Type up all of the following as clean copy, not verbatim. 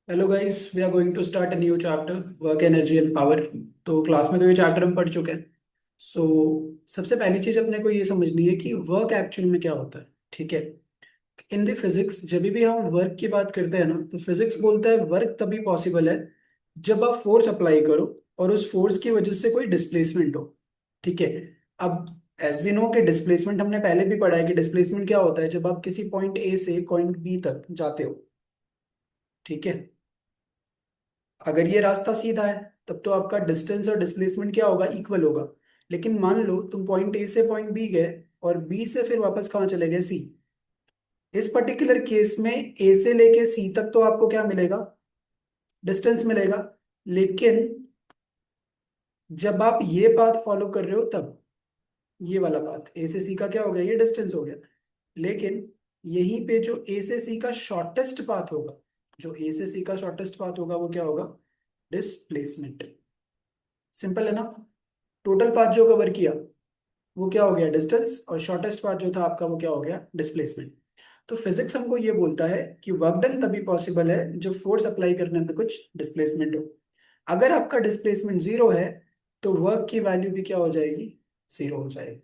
Hello guys, we are going to start a new chapter, work energy and power. तो class में तो ये chapter हम पढ़ चुके हैं। सो सबसे पहली चीज अपने को ये समझनी है कि वर्क एक्चुअल में क्या होता है। ठीक है। इन द फिजिक्स जब भी हम वर्क की बात करते हैं ना, तो फिजिक्स बोलता है वर्क तभी पॉसिबल है जब आप फोर्स अप्लाई करो और उस फोर्स की वजह से कोई डिस्प्लेसमेंट हो। ठीक है। अब एज वी नो कि डिस्प्लेसमेंट हमने पहले भी पढ़ा है कि डिस्प्लेसमेंट क्या होता है जब आप किसी पॉइंट ए से पॉइंट बी तक जाते हो। ठीक है। अगर ये रास्ता सीधा है तब तो आपका डिस्टेंस और डिस्प्लेसमेंट क्या होगा, इक्वल होगा। लेकिन मान लो तुम पॉइंट ए से पॉइंट बी गए और बी से फिर वापस कहाँ चले गए, सी। इस पर्टिकुलर केस में ए से लेके सी तक तो आपको क्या मिलेगा, डिस्टेंस मिलेगा। लेकिन जब आप ये पाथ फॉलो कर रहे हो तब ये वाला पाथ ए से सी का क्या हो गया, ये डिस्टेंस हो गया। लेकिन यहीं पे जो ए से सी का शॉर्टेस्ट पाथ होगा, जो ए से सी का शॉर्टेस्ट पाथ होगा वो क्या होगा, डिस्प्लेसमेंट। सिंपल है ना। टोटल पाथ जो कवर किया वो क्या हो गया, डिस्टेंस, और शॉर्टेस्ट पाथ जो था आपका वो क्या हो गया, डिस्प्लेसमेंट। तो फिजिक्स हमको ये बोलता है कि वर्क डन तभी पॉसिबल है जब फोर्स अप्लाई करने पे कुछ डिस्प्लेसमेंट हो। अगर आपका डिस्प्लेसमेंट जीरो है तो वर्क की वैल्यू भी क्या हो जाएगी, जीरो हो जाएगी।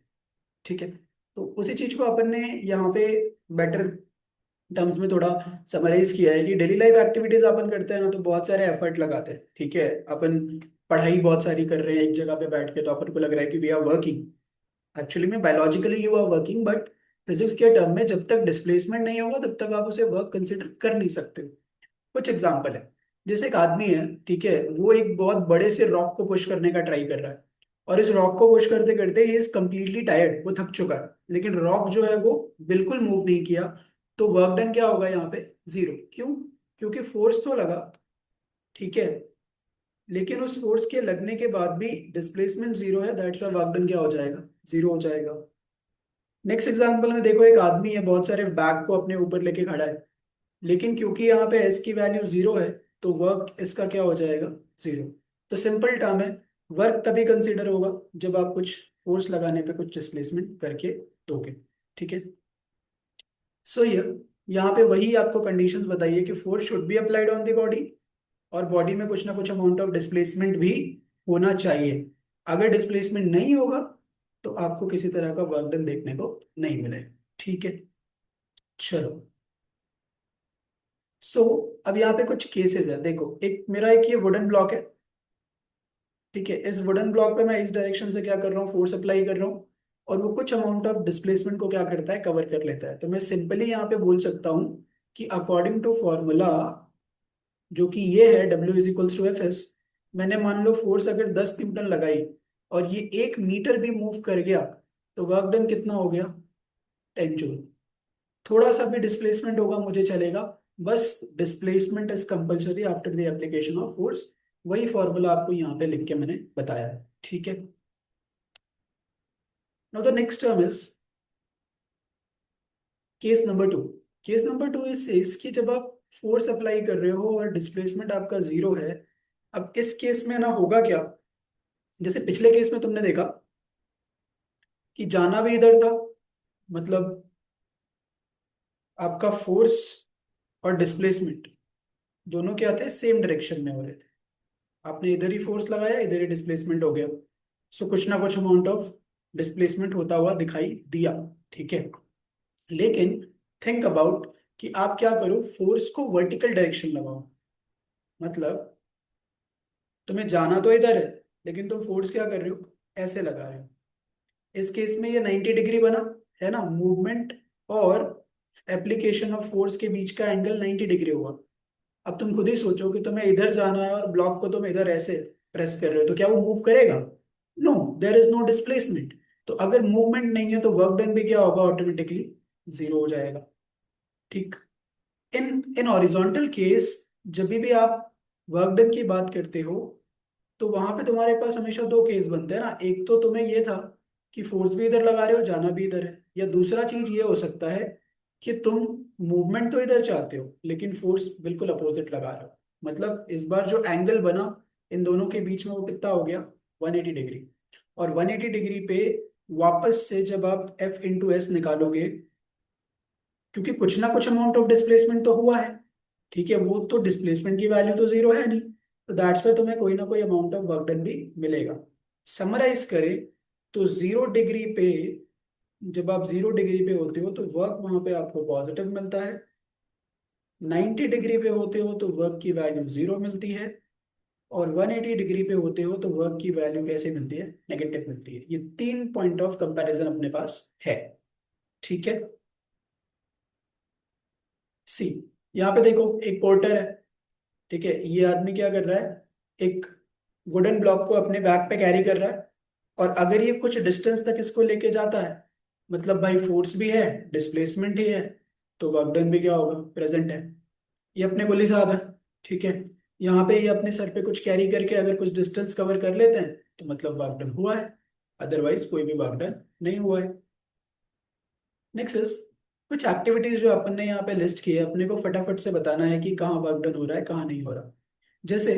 ठीक है। तो उसी चीज को अपन ने यहाँ पे बेटर टर्म्स में थोड़ा समराइज किया है कि डेली लाइफ एक्टिविटीज अपन करते हैं ना, तो बहुत सारे एफर्ट लगाते हैं। ठीक है। अपन पढ़ाई बहुत सारी कर रहे हैं एक जगह पे बैठ के, तो अपन को लग रहा है कि वी आर वर्किंग। एक्चुअली में biologically you are working, but physics के टर्म में जब तक डिस्प्लेसमेंट नहीं होगा तब तक आप उसे वर्क कंसिडर कर नहीं सकते हो। कुछ एग्जांपल है। जैसे एक आदमी है, ठीक है, वो एक बहुत बड़े से रॉक को पुश करने का ट्राई कर रहा है। और इस रॉक को पुश करते करते ही इज कम्प्लीटली टायर्ड, वो थक चुका है। लेकिन रॉक जो है वो बिल्कुल मूव नहीं किया। तो वर्क डन क्या होगा यहाँ पे, जीरो। क्यों? क्योंकि फोर्स तो लगा, ठीक है, लेकिन उस फोर्स के लगने के बाद भी डिस्प्लेसमेंट जीरो है, दैट्स व्हाई वर्क डन क्या हो जाएगा, जीरो हो जाएगा। नेक्स्ट एग्जांपल में देखो, एक आदमी है बहुत सारे बैग को अपने ऊपर लेके खड़ा है। लेकिन क्योंकि यहाँ पे एस की वैल्यू जीरो है तो वर्क इसका क्या हो जाएगा, जीरो। तो सिंपल टर्म है, वर्क तभी कंसीडर होगा जब आप कुछ फोर्स लगाने पे कुछ डिस्प्लेसमेंट करके दोगे। ठीक है। सो ये यहाँ पे वही आपको कंडीशंस बताइए कि force should be applied on the body और बॉडी में कुछ ना कुछ अमाउंट ऑफ डिस्प्लेसमेंट भी होना चाहिए। अगर डिस्प्लेसमेंट नहीं होगा तो आपको किसी तरह का वर्क डन देखने को नहीं मिलेगा। ठीक है। चलो। सो अब यहाँ पे कुछ केसेस है, देखो, एक मेरा एक ये वुडन ब्लॉक है। ठीक है। इस वुडन ब्लॉक पे मैं इस डायरेक्शन से क्या कर रहा हूँ, फोर्स अप्लाई कर रहा हूँ। और वो कुछ अमाउंट ऑफ डिस्प्लेसमेंट को क्या करता है, कवर कर लेता है। तो मैं सिंपली यहाँ पे बोल सकता हूँ कि अकॉर्डिंग टू फॉर्मूला, जो कि ये है W = F(S), मैंने मान लो फोर्स अगर 10 न्यूटन लगाई और ये 1 मीटर भी मूव कर गया तो वर्क डन कितना हो गया, 10 जूल। थोड़ा सा भी डिस्प्लेसमेंट होगा मुझे चलेगा, बस displacement is compulsory after the application of force. वही फॉर्मूला आपको यहाँ पे लिख के मैंने बताया है। ठीक है। Now the next term is case number two. Case number two is कि जब आप फोर्स अप्लाई कर रहे हो और डिस्प्लेसमेंट आपका जीरो है। अब इस केस में ना होगा क्या, जैसे पिछले केस में तुमने देखा कि जाना भी इधर था, मतलब आपका फोर्स और डिस्प्लेसमेंट दोनों क्या थे, सेम डायरेक्शन में हो रहे थे। आपने इधर ही फोर्स लगाया, इधर ही डिस्प्लेसमेंट हो गया। सो कुछ ना कुछ अमाउंट ऑफ डिस्प्लेसमेंट होता हुआ दिखाई दिया। ठीक है। लेकिन थिंक अबाउट कि आप क्या करो, फोर्स को वर्टिकल डायरेक्शन लगाओ। मतलब तुम्हें जाना तो इधर है, लेकिन तुम फोर्स क्या कर रहे हो, ऐसे लगा रहे हो। इस केस में ये 90 डिग्री बना, है ना, मूवमेंट और एप्लीकेशन ऑफ फोर्स के बीच का एंगल 90 डिग्री हुआ। अब तुम खुद ही सोचो कि तुम्हें इधर जाना है और ब्लॉक को तुम इधर ऐसे प्रेस कर रहे हो, तो क्या वो मूव करेगा? No, there is no displacement. तो अगर मूवमेंट नहीं है तो वर्क डन भी क्या होगा, ऑटोमेटिकली जीरो हो जाएगा। ठीक। इन इन हॉरिजॉन्टल केस जब भी आप वर्क डन की बात करते हो तो वहां पे तुम्हारे पास हमेशा दो केस बनते हैं ना। एक तो तुम्हें ये था कि फोर्स भी इधर लगा रहे हो, जाना भी इधर है, या दूसरा चीज ये हो सकता है कि तुम मूवमेंट तो इधर चाहते हो लेकिन फोर्स बिल्कुल अपोजिट लगा रहे हो। मतलब इस बार जो एंगल बना इन दोनों के बीच में वो कितना हो गया, 180 डिग्री। और 180 डिग्री पे वापस से जब आप F × S निकालोगे, क्योंकि कुछ ना कुछ अमाउंट ऑफ डिस्प्लेसमेंट तो हुआ है। ठीक है, वो तो डिस्प्लेसमेंट की वैल्यू तो जीरो है नहीं, तो दैट्स वाई तुम्हें कोई ना कोई अमाउंट ऑफ वर्क डन भी मिलेगा। समराइज करें तो 0 डिग्री पे, जब आप 0 डिग्री पे होते हो तो वर्क वहां पे आपको पॉजिटिव मिलता है, 90 डिग्री पे होते हो तो वर्क की वैल्यू जीरो मिलती है, और 180 डिग्री पे होते हो तो वर्क की वैल्यू कैसे मिलती है, नेगेटिव मिलती है। ये 3 पॉइंट ऑफ कंपैरिजन अपने पास है। ठीक है, सी, यहाँ पे देखो एक पोर्टर है, ठीक है, ये आदमी क्या कर रहा है, एक वुडन ब्लॉक को अपने बैक पे कैरी कर रहा है, और अगर ये कुछ डिस्टेंस तक इसको लेके जाता है, मतलब भाई फोर्स भी है, डिस्प्लेसमेंट ही है, तो वर्क डन भी क्या होगा, प्रेजेंट है। ये अपने कुली साहब है, ठीक है, यहाँ पे ये अपने सर पे कुछ कैरी करके अगर कुछ डिस्टेंस कवर कर लेते हैं तो मतलब वर्क डन हुआ है, अदरवाइज कोई भी वर्क डन नहीं हुआ है। नेक्स्ट इज, कुछ एक्टिविटीज जो अपन ने यहाँ पे लिस्ट की है, अपने को फटाफट से बताना है कि कहाँ वर्क डन हो रहा है कहाँ नहीं हो रहा। जैसे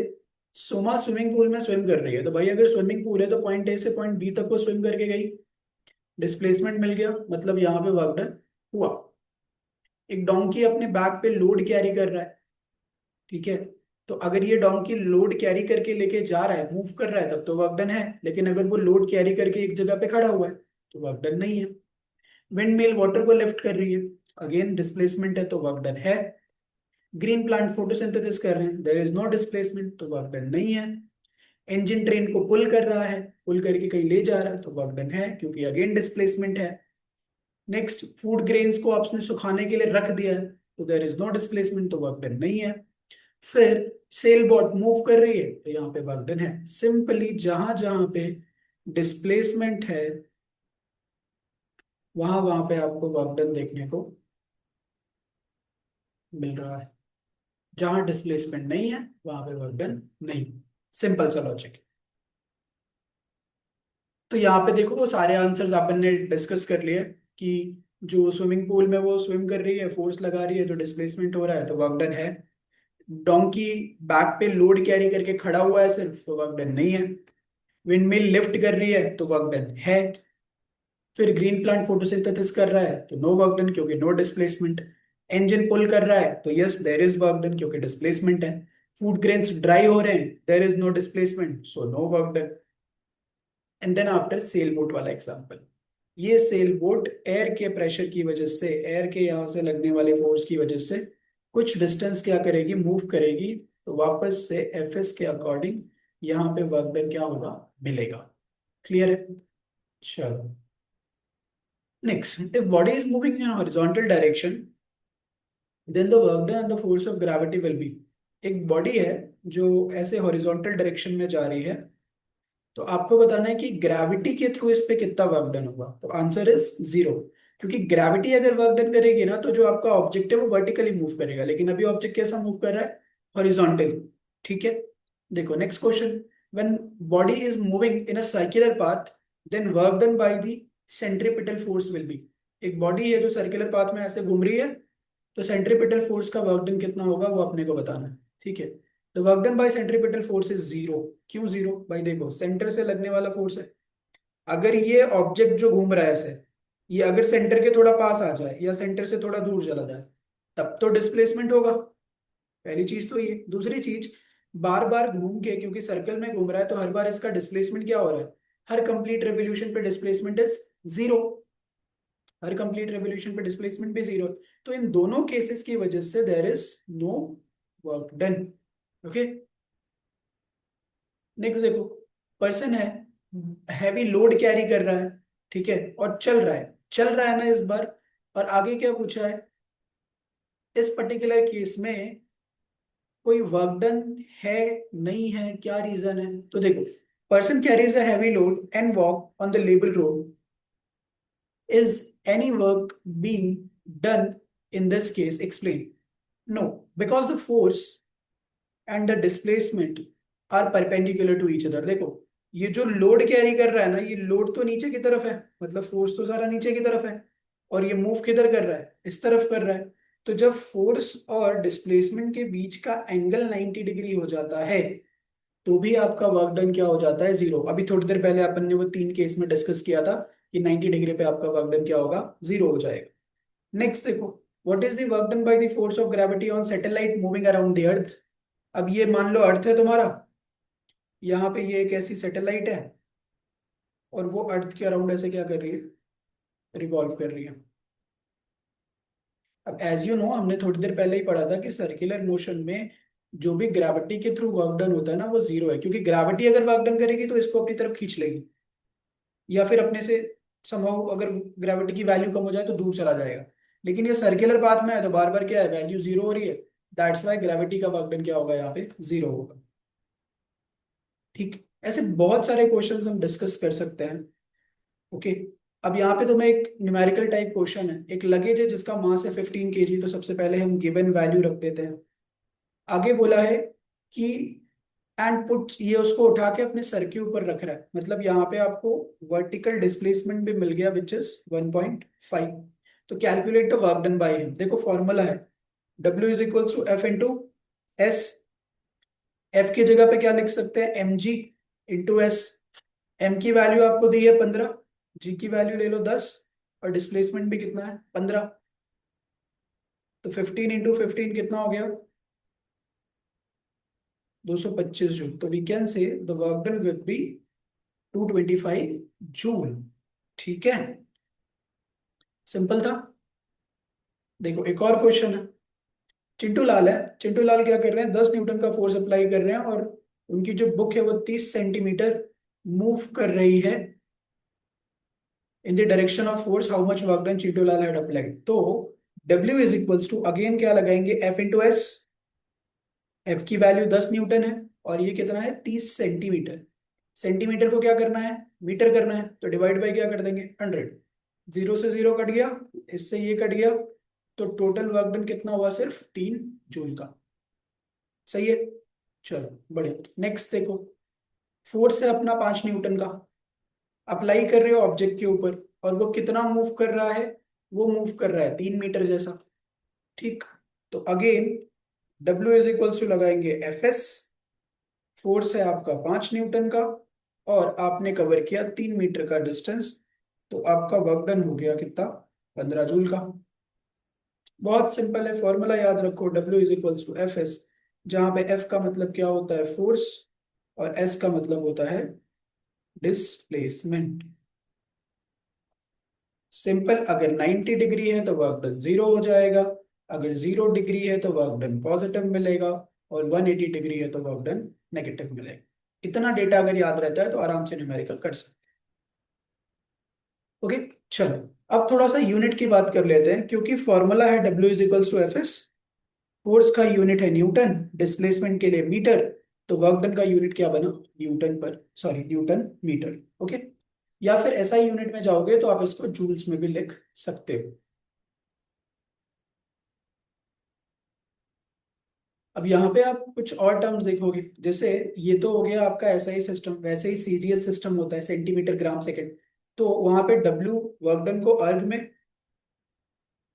सोमा स्विमिंग पूल में स्विम कर रही है, तो भाई अगर स्विमिंग पूल है तो पॉइंट ए से पॉइंट बी तक वो स्विम करके गई, डिस्प्लेसमेंट मिल गया, मतलब यहाँ पे वर्क डन हुआ। एक डोंकी अपने बैक पे लोड कैरी कर रहा है, ठीक है, तो अगर ये डोंकी लोड कैरी करके लेके जा रहा है, मूव कर रहा है, तब तो वर्क डन है, लेकिन अगर वो लोड कैरी करके एक जगह पे खड़ा हुआ है तो वर्क डन नहीं है। विंड मिल वाटर को लिफ्ट कर रही है, अगेन डिस्प्लेसमेंट है तो वर्क डन है। ग्रीन प्लांट फोटोसिंथेसिस कर रहे हैं, देयर इज नो डिस्प्लेसमेंट तो वर्क डन नहीं है। इंजन ट्रेन को पुल कर रहा है, पुल करके कहीं ले जा रहा है तो वर्क डन है, क्योंकि अगेन डिस्प्लेसमेंट है। नेक्स्ट, फूड ग्रेन्स को आपने सुखाने के लिए रख दिया है, तो देयर इज नो डिस्प्लेसमेंट तो वर्क डन नहीं है। फिर सेल बोट मूव कर रही है तो यहाँ पे वर्क डन है। सिंपली जहां जहां पे डिस्प्लेसमेंट है वहां वहां पे आपको वर्क डन देखने को मिल रहा है, जहां डिस्प्लेसमेंट नहीं है वहां पे वर्क डन नहीं। सिंपल सा लॉजिक। तो यहाँ पे देखो वो सारे आंसर्स अपन ने डिस्कस कर लिए कि जो स्विमिंग पूल में वो स्विम कर रही है, फोर्स लगा रही है, तो डिस्प्लेसमेंट हो रहा है तो वर्क डन है। डोंकी बैक पे लोड कैरी करके खड़ा हुआ है सिर्फ, तो वर्क डन नहीं है। विंडमिल लिफ्ट कर रही है तो वर्क डन है। फिर ग्रीन प्लांट फोटोसिंथेसिस कर रहा है तो नो वर्क डन, क्योंकि नो डिस्प्लेसमेंट। इंजन पुल कर रहा है तो yes there is work done, क्योंकि डिस्प्लेसमेंट है। फूड ग्रेन्स ड्राई हो रहे हैं, there is no displacement, so no work done. And then after sail boat वाला एग्जांपल, ये सेल बोट एयर के प्रेशर की वजह से, एयर के यहाँ से लगने वाले फोर्स की वजह से कुछ डिस्टेंस क्या करेगी, मूव करेगी, तो वापस से एफएस के अकॉर्डिंग यहाँ पे वर्क डन क्या होगा, मिलेगा। क्लियर है? चलो next, if body is moving in horizontal direction then the work done and the force of gravity will be. एक बॉडी है जो ऐसे हॉरिजॉन्टल डायरेक्शन में जा रही है, तो आपको बताना है कि ग्रेविटी के थ्रू इस पे कितना वर्क डन होगा, तो आंसर इज जीरो। क्योंकि ग्रेविटी अगर वर्क डन करेगी ना तो जो आपका ऑब्जेक्ट है वो वर्टिकली मूव करेगा, लेकिन अभी ऑब्जेक्ट कैसा मूव कर रहा है, हॉरिजॉन्टली। ठीक है, देखो next question, when body is moving in a circular path then work done by the centripetal force will be. एक बॉडी है जो सर्कुलर पाथ में ऐसे घूम रही है, तो सेंट्रीपिटल फोर्स का वर्क डन कितना होगा वो अपने को बताना है। ठीक है, तो work done bye centripetal force is zero. क्यों जीरो भाई, देखो सेंटर से लगने वाला फोर्स है, अगर ये ऑब्जेक्ट जो घूम रहा है ऐसे, ये अगर सेंटर के थोड़ा पास आ जाए या सेंटर से थोड़ा दूर चला जाए तब तो डिस्प्लेसमेंट होगा। पहली चीज तो ये, दूसरी चीज, बार बार घूम के, क्योंकि सर्कल में घूम रहा है तो हर बार इसका डिस्प्लेसमेंट क्या हो रहा है, हर कंप्लीट रेवोल्यूशन पे डिस्प्लेसमेंट इज जीरो, हर कंप्लीट रेवोल्यूशन पे डिस्प्लेसमेंट भी जीरो। तो इन दोनों केसेस की वजह से there is no work done. Okay, next देखो, पर्सन है, हैवी लोड कैरी कर रहा है, ठीक है, और चल रहा है ना इस बार, और आगे क्या पूछा है, इस पर्टिकुलर केस में कोई वर्क डन है नहीं है, क्या रीजन है, तो देखो, person carries a heavy load and walk on the label road, is any work being done in this case, explain? No, because the force and the displacement are perpendicular to each other। देखो, ये जो load carry कर रहा है ना, ये load तो नीचे की तरफ है, मतलब फोर्स तो सारा नीचे की तरफ है, और ये मूव किधर कर रहा है, इस तरफ कर रहा है। तो जब फोर्स और डिस्प्लेसमेंट के बीच का एंगल 90 डिग्री हो जाता है तो भी आपका वर्क डन क्या हो जाता है, जीरो। अभी थोड़ी देर पहले अपन ने वो 3 केस में डिस्कस किया था कि 90 डिग्री पे आपका वर्क डन क्या होगा, जीरो हो जाएगा। नेक्स्ट देखो, what is the work done by the force of gravity on satellite moving around the earth. अब ये मान लो अर्थ है तुम्हारा, यहाँ पे ये एक ऐसी सैटेलाइट है और वो अर्थ के अराउंड ऐसे क्या कर रही है, रिवॉल्व कर रही है। अब एज यू नो हमने थोड़ी देर पहले ही पढ़ा था कि सर्कुलर मोशन में जो भी ग्रेविटी के थ्रू वर्क डन होता है ना वो जीरो है, क्योंकि ग्रेविटी अगर वर्क डन करेगी तो इसको अपनी तरफ खींच लेगी, या फिर अपने से समहाउ अगर ग्रेविटी की वैल्यू कम हो जाए तो दूर चला जाएगा। लेकिन ये सर्कुलर पाथ में है तो बार बार क्या है, वैल्यू जीरो हो रही है। दैट्स वाई ग्रेविटी का वर्क डन क्या होगा, यहाँ पे जीरो होगा। ठीक, ऐसे बहुत सारे क्वेश्चंस हम डिस्कस कर सकते हैं। ओके, अब यहाँ पे तुम्हें एक न्यूमेरिकल टाइप क्वेश्चन है, एक लगेज है जिसका मास है 15 kg, तो सबसे पहले हम गिवन वैल्यू रख देते हैं। आगे बोला है कि एंड पुट, ये उसको उठा के अपने सर के ऊपर रख रहा है, मतलब यहाँ पे आपको वर्टिकल डिस्प्लेसमेंट भी मिल गया विच इज 1.5। तो calculate the work done by him. देखो फॉर्मूला है W is equals to F into S. F की जगह पे क्या लिख सकते हैं, mg इंटू एस। एम की वैल्यू आपको दी है 15, जी की वैल्यू ले लो 10, और डिस्प्लेसमेंट भी कितना है 15। तो 15 इंटू 15 कितना हो गया, 225 जूल। तो we can say the work done will be 225 joule. ठीक है, सिंपल था। देखो एक और क्वेश्चन है, चिंटू लाल है। चिंटू लाल क्या कर रहे हैं, 10 न्यूटन का फोर्स अप्लाई कर रहे हैं और उनकी जो बुक है वो 30 सेंटीमीटर मूव कर रही है in the direction of force. How much work done Chintu Lal had applied. तो W is equals to again क्या लगाएंगे, F इंटू एस। F की वैल्यू 10 न्यूटन है और ये कितना है 30 सेंटीमीटर। सेंटीमीटर को क्या करना है, मीटर करना है, तो डिवाइड बाय क्या कर देंगे 100। जीरो से जीरो कट गया, इससे ये कट गया, तो टोटल वर्क डन कितना हुआ, सिर्फ 3 जूल का। सही है, चलो बढ़िया। नेक्स्ट देखो, फोर्स है अपना 5 न्यूटन का, अप्लाई कर रहे हो ऑब्जेक्ट के ऊपर, और वो कितना मूव कर रहा है, वो मूव कर रहा है 3 मीटर जैसा। ठीक, तो again W is equals to लगाएंगे Fs। फोर्स है आपका 5 न्यूटन का और आपने कवर किया 3 मीटर का डिस्टेंस, तो आपका वर्क डन हो गया कितना, 15 जूल का। बहुत सिंपल है, फॉर्मूला याद रखो, W is equals to Fs, जहाँ पे F का मतलब क्या होता है, फोर्स, और S का मतलब होता है डिस्प्लेसमेंट। सिंपल, अगर 90 डिग्री है तो वर्क डन जीरो हो जाएगा, अगर 0 डिग्री है तो वर्क डन पॉजिटिव मिलेगा, और 180 डिग्री है तो वर्क डन नेगेटिव मिलेगा। इतना डेटा अगर याद रहता है तो आराम से न्यूमेरिकल कर सकते हैं। ओके, चलो अब थोड़ा सा यूनिट की बात कर लेते हैं, क्योंकि फॉर्मूला है W is equals to F S, force का यूनिट है न्यूटन, डिस्प्लेसमेंट के लिए मीटर, तो वर्क डन का यूनिट क्या बना, न्यूटन पर, सॉरी न्यूटन मीटर। ओके, या फिर ऐसा ही यूनिट में जाओगे तो आप इसको जूल्स में भी लिख सकते हो। अब यहाँ पे आप कुछ और टर्म्स देखोगे, जैसे ये तो हो गया आपका ऐसा ही सिस्टम, वैसे ही CGS सिस्टम होता है, सेंटीमीटर ग्राम सेकंड। तो वहां पे W वर्क डन को अर्ग में,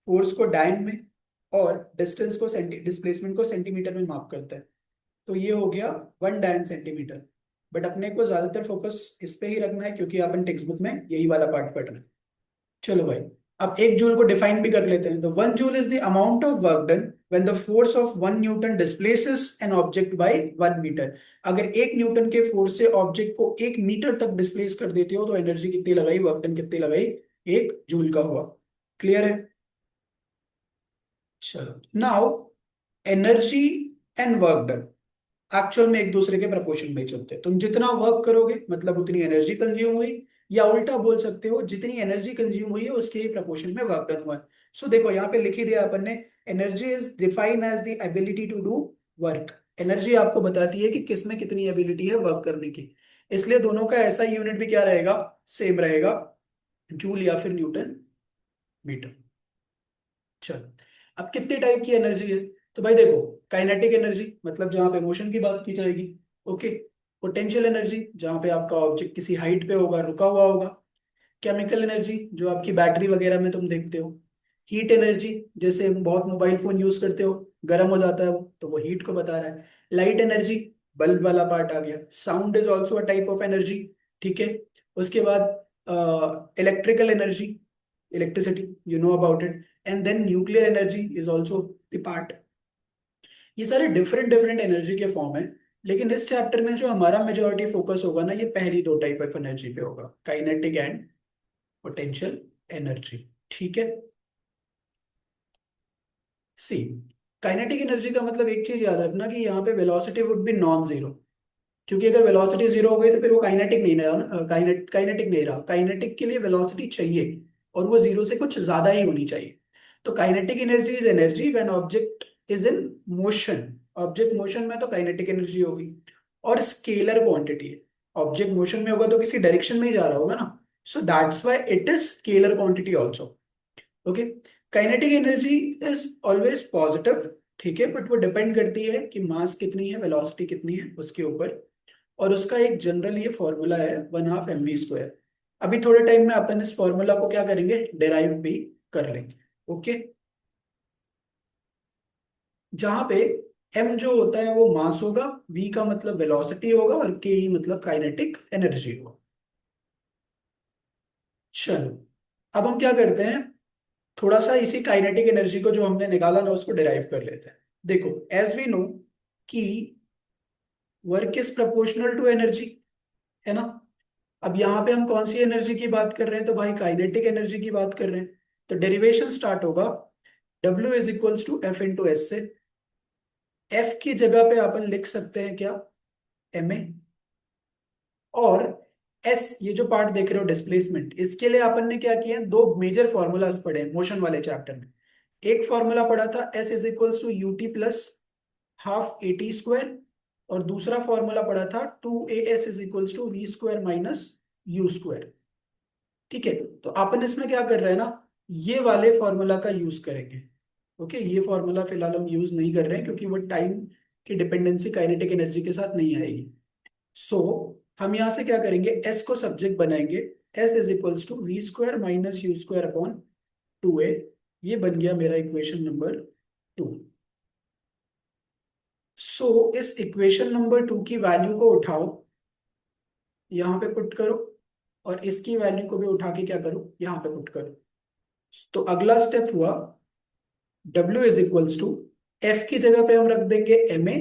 फोर्स को डाइन में, और डिस्टेंस को डिस्प्लेसमेंट को सेंटीमीटर में माप करता है। तो ये हो गया 1 डायन सेंटीमीटर। बट अपने को ज्यादातर फोकस इस पे ही रखना है, क्योंकि अपन टेक्स्ट बुक में यही वाला पार्ट पढ़ रहे हैं। चलो भाई, अब 1 जूल को डिफाइन भी कर लेते हैं। तो 1 joule is the amount of work done when the force of 1 newton displaces an object by 1 metre. अगर 1 न्यूटन के फोर्स से ऑब्जेक्ट को 1 मीटर तक डिस्प्लेस कर देते हो तो एनर्जी कितनी लगाई, वर्क डन कितनी लगाई, 1 जूल का हुआ। क्लियर है, चलो now energy and work done actual में एक दूसरे के प्रपोर्शन में ही चलते हैं। तुम जितना वर्क करोगे मतलब उतनी एनर्जी कंज्यूम हुई, या उल्टा बोल सकते हो जितनी एनर्जी कंज्यूम हुई है उसके ही प्रपोर्शन में वर्क डन हुआ है। सो देखो यहाँ पे लिख ही दिया अपन ने, energy is define as the ability to do work. Energy आपको बताती है कि किस में कितनी एबिलिटी है वर्क करने की, इसलिए दोनों का ऐसा यूनिट भी क्या रहेगा, सेम रहेगा, जूल या फिर न्यूटन मीटर। चलो, अब कितने टाइप की एनर्जी है, तो भाई देखो, काइनेटिक एनर्जी मतलब जहां पे मोशन की बात की जाएगी। ओके, पोटेंशियल एनर्जी जहां पे आपका ऑब्जेक्ट किसी हाइट पे होगा, रुका हुआ होगा। केमिकल एनर्जी जो आपकी बैटरी वगैरह में तुम देखते हो। हीट एनर्जी, जैसे बहुत मोबाइल फोन यूज करते हो, गर्म हो जाता है वो, तो वो हीट को बता रहा है। लाइट एनर्जी, बल्ब वाला पार्ट आ गया। Sound is also a type of energy. ठीक है, उसके बाद electrical energy, electricity, you know about it. And then nuclear energy is also the part. ये सारे डिफरेंट डिफरेंट एनर्जी के फॉर्म है, लेकिन इस चैप्टर में जो हमारा मेजोरिटी फोकस होगा ना, ये पहली दो टाइप ऑफ एनर्जी पे होगा, काइनेटिक एंड पोटेंशियल एनर्जी। ठीक है। सी, काइनेटिक एनर्जी का मतलब एक चीज याद रखना कि यहाँ पे velocity would be non zero, क्योंकि अगर वेलोसिटी जीरो हो गई तो फिर वो काइनेटिक नहीं रहा ना, काइनेटिक नहीं रहा। काइनेटिक के लिए वेलोसिटी चाहिए और वो जीरो से कुछ ज्यादा ही होनी चाहिए। तो kinetic energy is energy when object is in motion. Object motion में तो काइनेटिक एनर्जी होगी, और स्केलर क्वांटिटी है। ऑब्जेक्ट मोशन में होगा तो किसी डायरेक्शन में ही जा रहा होगा ना, सो that's why it is scalar quantity also. Okay. Kinetic energy is always positive, ठीक है, बट वो डिपेंड करती है कि मास कितनी है, वेलोसिटी कितनी है उसके ऊपर। और उसका एक जनरल ये फॉर्मूला है 1/2 mv²। अभी थोड़े टाइम में अपन इस फॉर्मूला को क्या करेंगे, डेराइव भी कर लेंगे। ओके। जहां पे m जो होता है वो मास होगा, v का मतलब वेलोसिटी होगा, और k ई मतलब काइनेटिक एनर्जी होगा। चलो, अब हम क्या करते हैं, थोड़ा सा इसी काइनेटिक एनर्जी को जो हमने निकाला ना उसको डिराइव कर लेते हैं। देखो, एज वी नो कि work is proportional to energy, है ना। अब यहाँ पे हम कौन सी एनर्जी की बात कर रहे हैं, तो भाई काइनेटिक एनर्जी की बात कर रहे हैं। तो डेरिवेशन स्टार्ट होगा W is equals to F into S से। एफ की जगह पे अपन लिख सकते हैं क्या, ma। और एस, ये जो पार्ट देख रहे हो डिस्प्लेसमेंट, इसके लिए अपन ने क्या किया, दो मेजर फॉर्मूलाज पढ़े मोशन वाले चैप्टर में। एक फॉर्मूला पढ़ा था S is equals to ut plus half AT², और दूसरा फॉर्मूला पढ़ा था 2AS is equals to V² minus U²। ठीक है। तो अपन इसमें क्या कर रहे हैं ना, ये वाले फॉर्मूला का यूज करेंगे। ओके, ये फॉर्मूला फिलहाल हम यूज नहीं कर रहे हैं क्योंकि वो टाइम की डिपेंडेंसी काइनेटिक एनर्जी के साथ नहीं आएगी। सो हम यहां से क्या करेंगे, एस को सब्जेक्ट बनाएंगे। S is equals to V² minus U² upon 2a। ये बन गया मेरा इक्वेशन नंबर 2। सो इस इक्वेशन नंबर 2 की वैल्यू को उठाओ, यहाँ पे पुट करो, और इसकी वैल्यू को भी उठा के क्या करो, यहाँ पे पुट करो। तो अगला स्टेप हुआ, W is equals to, F की जगह पे हम रख देंगे ma,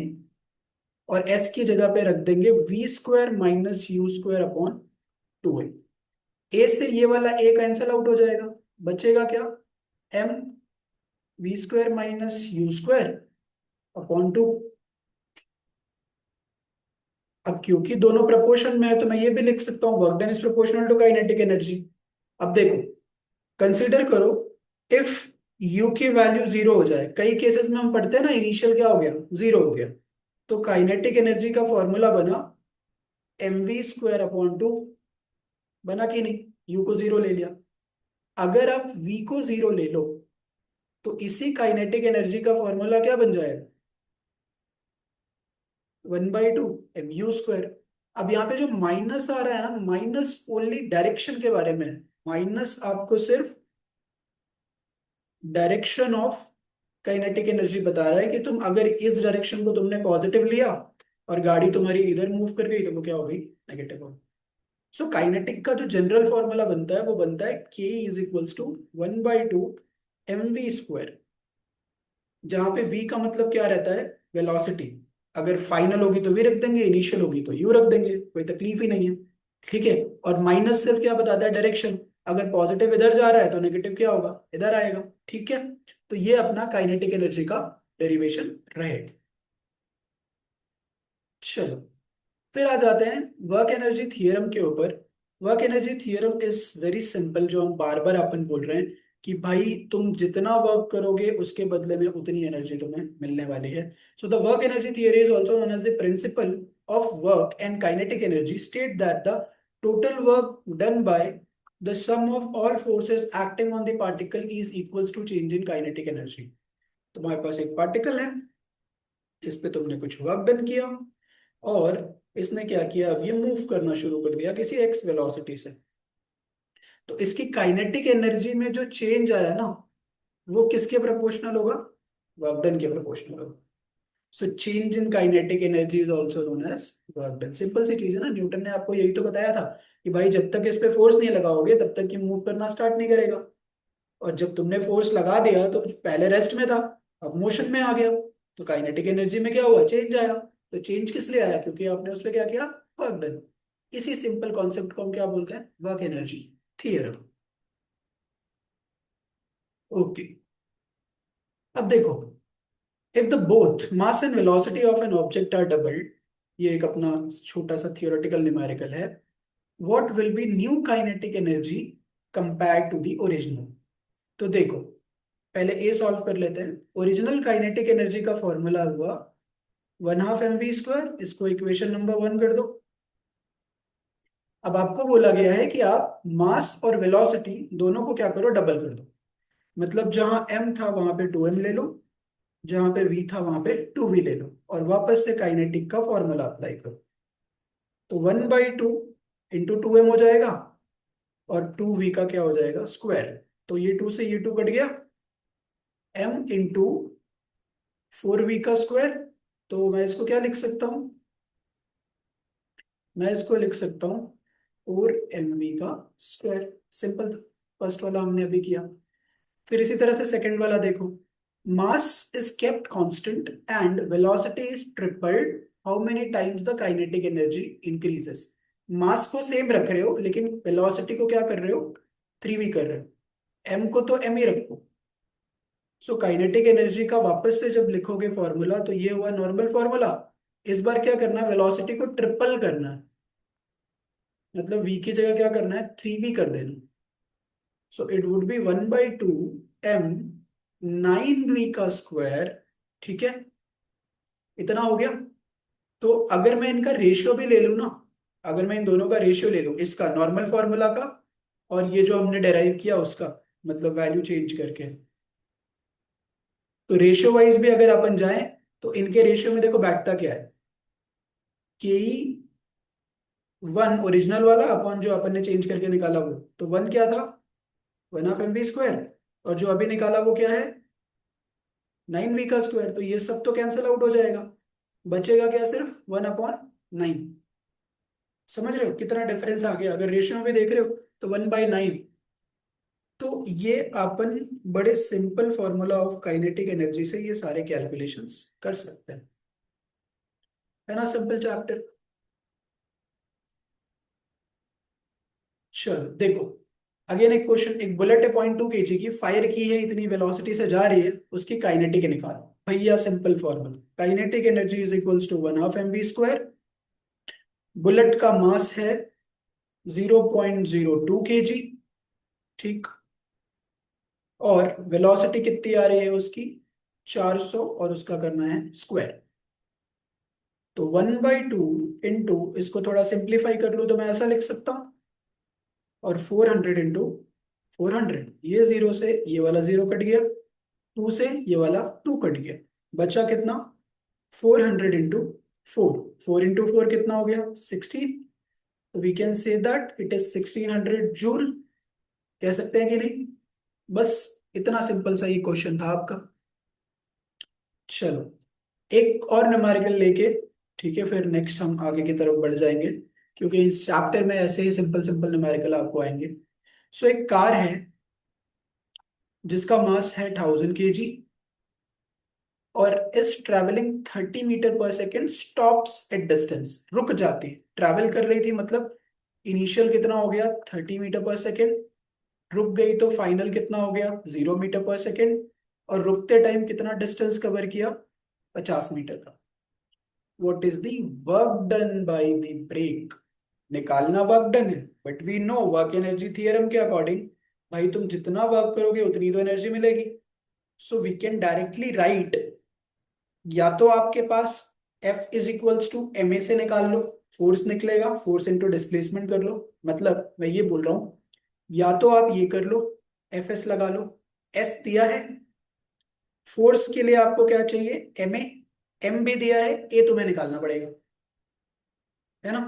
और s की जगह पे रख देंगे V² minus U² upon 2a। a से ये वाला a कैंसिल आउट हो जाएगा, बचेगा क्या, m V² minus U² upon 2। अब क्योंकि दोनों प्रोपोर्शन में है तो मैं ये भी लिख सकता हूँ work done is proportional to kinetic energy. अब देखो, कंसिडर करो, इफ u की वैल्यू जीरो हो जाए, कई केसेस में हम पढ़ते हैं ना इनिशियल क्या हो गया, जीरो हो गया, तो काइनेटिक एनर्जी का फॉर्मूला बना mv² अपॉन 2। बना कि नहीं, u को जीरो ले लिया। अगर आप v को जीरो ले लो तो इसी काइनेटिक एनर्जी का फॉर्मूला क्या बन जाएगा, 1/2 mu²। अब यहाँ पे जो माइनस आ रहा है ना, माइनस ओनली डायरेक्शन के बारे में है। माइनस आपको सिर्फ डायरेक्शन ऑफ काइनेटिक एनर्जी बता रहा है कि तुम अगर इस डायरेक्शन को तुमने पॉजिटिव लिया और गाड़ी तुम्हारी इधर मूव कर गई तो वो क्या हो गई, नेगेटिव हो गई। सो काइनेटिक का जो जनरल फॉर्मूला बनता है वो बनता है k is equals to 1/2 mv², जहां पे v का मतलब क्या रहता है, वेलोसिटी। अगर फाइनल होगी तो v रख देंगे, इनिशियल होगी तो u रख देंगे, कोई तकलीफ ही नहीं है। ठीक है। और माइनस सिर्फ क्या बताता है, डायरेक्शन। अगर पॉजिटिव इधर जा रहा है तो नेगेटिव क्या होगा, इधर आएगा। ठीक है। तो ये अपना काइनेटिक एनर्जी का डेरिवेशन रहे। चलो, फिर आ जाते हैं वर्क एनर्जी थियरम के ऊपर। Work energy theorem is very simple, जो हम बार बार अपन बोल रहे हैं कि भाई तुम जितना वर्क करोगे उसके बदले में उतनी एनर्जी तुम्हें मिलने वाली है। So the work energy theory is also known as the principle of work and kinetic energy state that the total work done by the sum of all forces acting on the particle is equals to change in kinetic energy. तुम्हारे पास एक particle है, इस पे तुमने कुछ work done किया, और इसने क्या किया, अब ये मूव करना शुरू कर दिया किसी एक्स वेलोसिटी से। तो इसकी काइनेटिक एनर्जी में जो चेंज आया ना, वो किसके प्रोपोर्शनल होगा, वर्क डन के प्रोपोर्शनल होगा। So change in kinetic energy is also known as work done. Simple सी चीज है ना, न्यूटन ने आपको यही तो बताया था कि भाई जब तक इस पे फोर्स नहीं लगाओगे तब तक ये मूव करना स्टार्ट नहीं करेगा। और जब तुमने फोर्स लगा दिया तो पहले रेस्ट में था, अब मोशन में आ गया, तो काइनेटिक एनर्जी में क्या हुआ, चेंज आया। तो चेंज किस लिए आया, क्योंकि आपने उस पर क्या किया, वर्क डन। इसी सिंपल कॉन्सेप्ट को हम क्या बोलते हैं, वर्क एनर्जी थियरम। ओके, अब देखो, if the both mass and velocity of an object are doubled, ये एक अपना छोटा सा थियोरेटिकल न्यूमेरिकल है, what will be new kinetic energy compared to the original. तो देखो, पहले ए सॉल्व कर लेते हैं। ओरिजिनल काइनेटिक एनर्जी का फॉर्मूला हुआ 1/2 mv², इसको इक्वेशन नंबर 1 कर दो। अब आपको बोला गया है कि आप मास और वेलोसिटी दोनों को क्या करो, डबल कर दो। मतलब जहां m था वहां पे 2m ले लो, जहां पे v था वहां पे 2v ले लो, और वापस से काइनेटिक का फॉर्मूला अप्लाई करो। तो 1/2 × 2m हो जाएगा, और 2v का क्या हो जाएगा, स्क्वायर। तो ये 2 से ये 2 कट गया, m × 4v का स्क्वायर। तो मैं इसको क्या लिख सकता हूँ, मैं इसको लिख सकता हूँ 4mv का स्क्वायर। सिंपल था, फर्स्ट वाला हमने अभी किया। फिर इसी तरह से सेकंड वाला देखो, mass is kept constant and velocity is tripled, how many times the kinetic energy increases. Mass को सेम रख रहे हो लेकिन वेलोसिटी को क्या कर रहे हो, 3v कर रहे हो, m को तो m ही रखो। सो काइनेटिक एनर्जी का वापस से जब लिखोगे फॉर्मूला, तो ये हुआ नॉर्मल फॉर्मूला। इस बार क्या करना है, वेलोसिटी को ट्रिपल करना है, मतलब v की जगह क्या करना है, 3v कर देना। So it would be 1/2 m 9v का स्क्वायर। ठीक है, इतना हो गया। तो अगर मैं इनका रेशियो भी ले लूँ ना, अगर मैं इन दोनों का रेशियो ले लूँ, इसका नॉर्मल फॉर्मूला का और ये जो हमने डेराइव किया उसका, मतलब वैल्यू चेंज करके, तो रेशियो वाइज भी अगर अपन जाएं, तो इनके रेशियो में देखो बैठता क्या है, के ई 1 ओरिजिनल वाला अपॉन जो अपन ने चेंज करके निकाला वो, तो 1 क्या था, 1/2 mv², और जो अभी निकाला वो क्या है, 9v का स्क्वायर। तो ये सब तो कैंसिल आउट हो जाएगा, बचेगा क्या, सिर्फ 1/9। समझ रहे हो कितना डिफरेंस आ गया, अगर रेशियो में भी देख रहे हो तो 1/9। तो ये अपन बड़े simple formula of kinetic energy से ये सारे कैलकुलेशंस कर सकते हैं, है ना, सिंपल चैप्टर। चलो देखो, अगेन एक क्वेश्चन, एक बुलेट है 0.2 kg की, फायर की है, इतनी वेलोसिटी से जा रही है, उसकी काइनेटिक निकालो। भैया simple formula, kinetic energy is equals to 1/2 mv²। Bullet का मास है 0.02 kg, ठीक, और वेलोसिटी कितनी आ रही है उसकी, 400, और उसका करना है स्क्वायर। तो 1/2 इसको थोड़ा सिंप्लीफाई कर लूँ तो मैं ऐसा लिख सकता हूँ, और 400 × 400, ये जीरो से ये वाला जीरो कट गया, 2 से ये वाला 2 कट गया, बचा कितना, 400 × 4। 4 × 4 कितना हो गया, 16। तो we can say that it is 1600 joule, कह सकते हैं कि नहीं। बस इतना सिंपल सा ये क्वेश्चन था आपका। चलो, एक और न्यूमेरिकल लेके, ठीक है, फिर नेक्स्ट हम आगे की तरफ बढ़ जाएंगे, क्योंकि इस चैप्टर में ऐसे ही सिंपल सिंपल न्यूमेरिकल आपको आएंगे। सो एक कार है जिसका मास है 1000 kg, और इस ट्रैवलिंग 30 मीटर पर सेकेंड, स्टॉप्स एट डिस्टेंस, रुक जाती, ट्रैवल कर रही थी, मतलब इनिशियल कितना हो गया, 30 मीटर पर सेकेंड, रुक गई तो फाइनल कितना हो गया, 0 मीटर पर सेकेंड, और रुकते टाइम कितना डिस्टेंस कवर किया, 50 मीटर का। What is the work done by the brake, निकालना वर्क डन है, but we know work energy theorem के अकॉर्डिंग, भाई तुम जितना वर्क करोगे उतनी तो एनर्जी मिलेगी। So we can directly write, या तो आपके पास F is equals to M A से निकाल लो, फोर्स निकलेगा, फोर्स इंटू डिस्प्लेसमेंट कर लो, मतलब मैं ये बोल रहा हूँ, या तो आप ये कर लो, एफ एस लगा लो, एस दिया है, फोर्स के लिए आपको क्या चाहिए, एम ए, एम भी दिया है, ए तुम्हें निकालना पड़ेगा, है ना।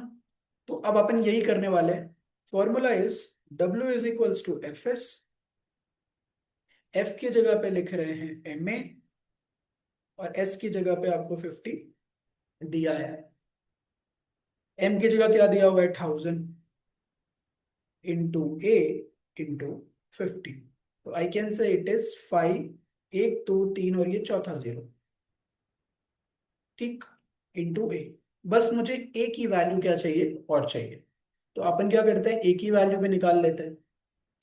तो अब अपन यही करने वाले हैं। Formula is W is equals to F S, F की जगह पे लिख रहे हैं एम ए, और एस की जगह पे आपको 50 दिया है, एम की जगह क्या दिया हुआ है, 1000 इंटू ए इंटू 50। तो I can say it is 5, एक दो तीन और ये चौथा जीरो, ठीक, इंटू ए। बस मुझे ए की वैल्यू क्या चाहिए, और चाहिए। तो अपन क्या करते हैं, ए की वैल्यू भी निकाल लेते हैं।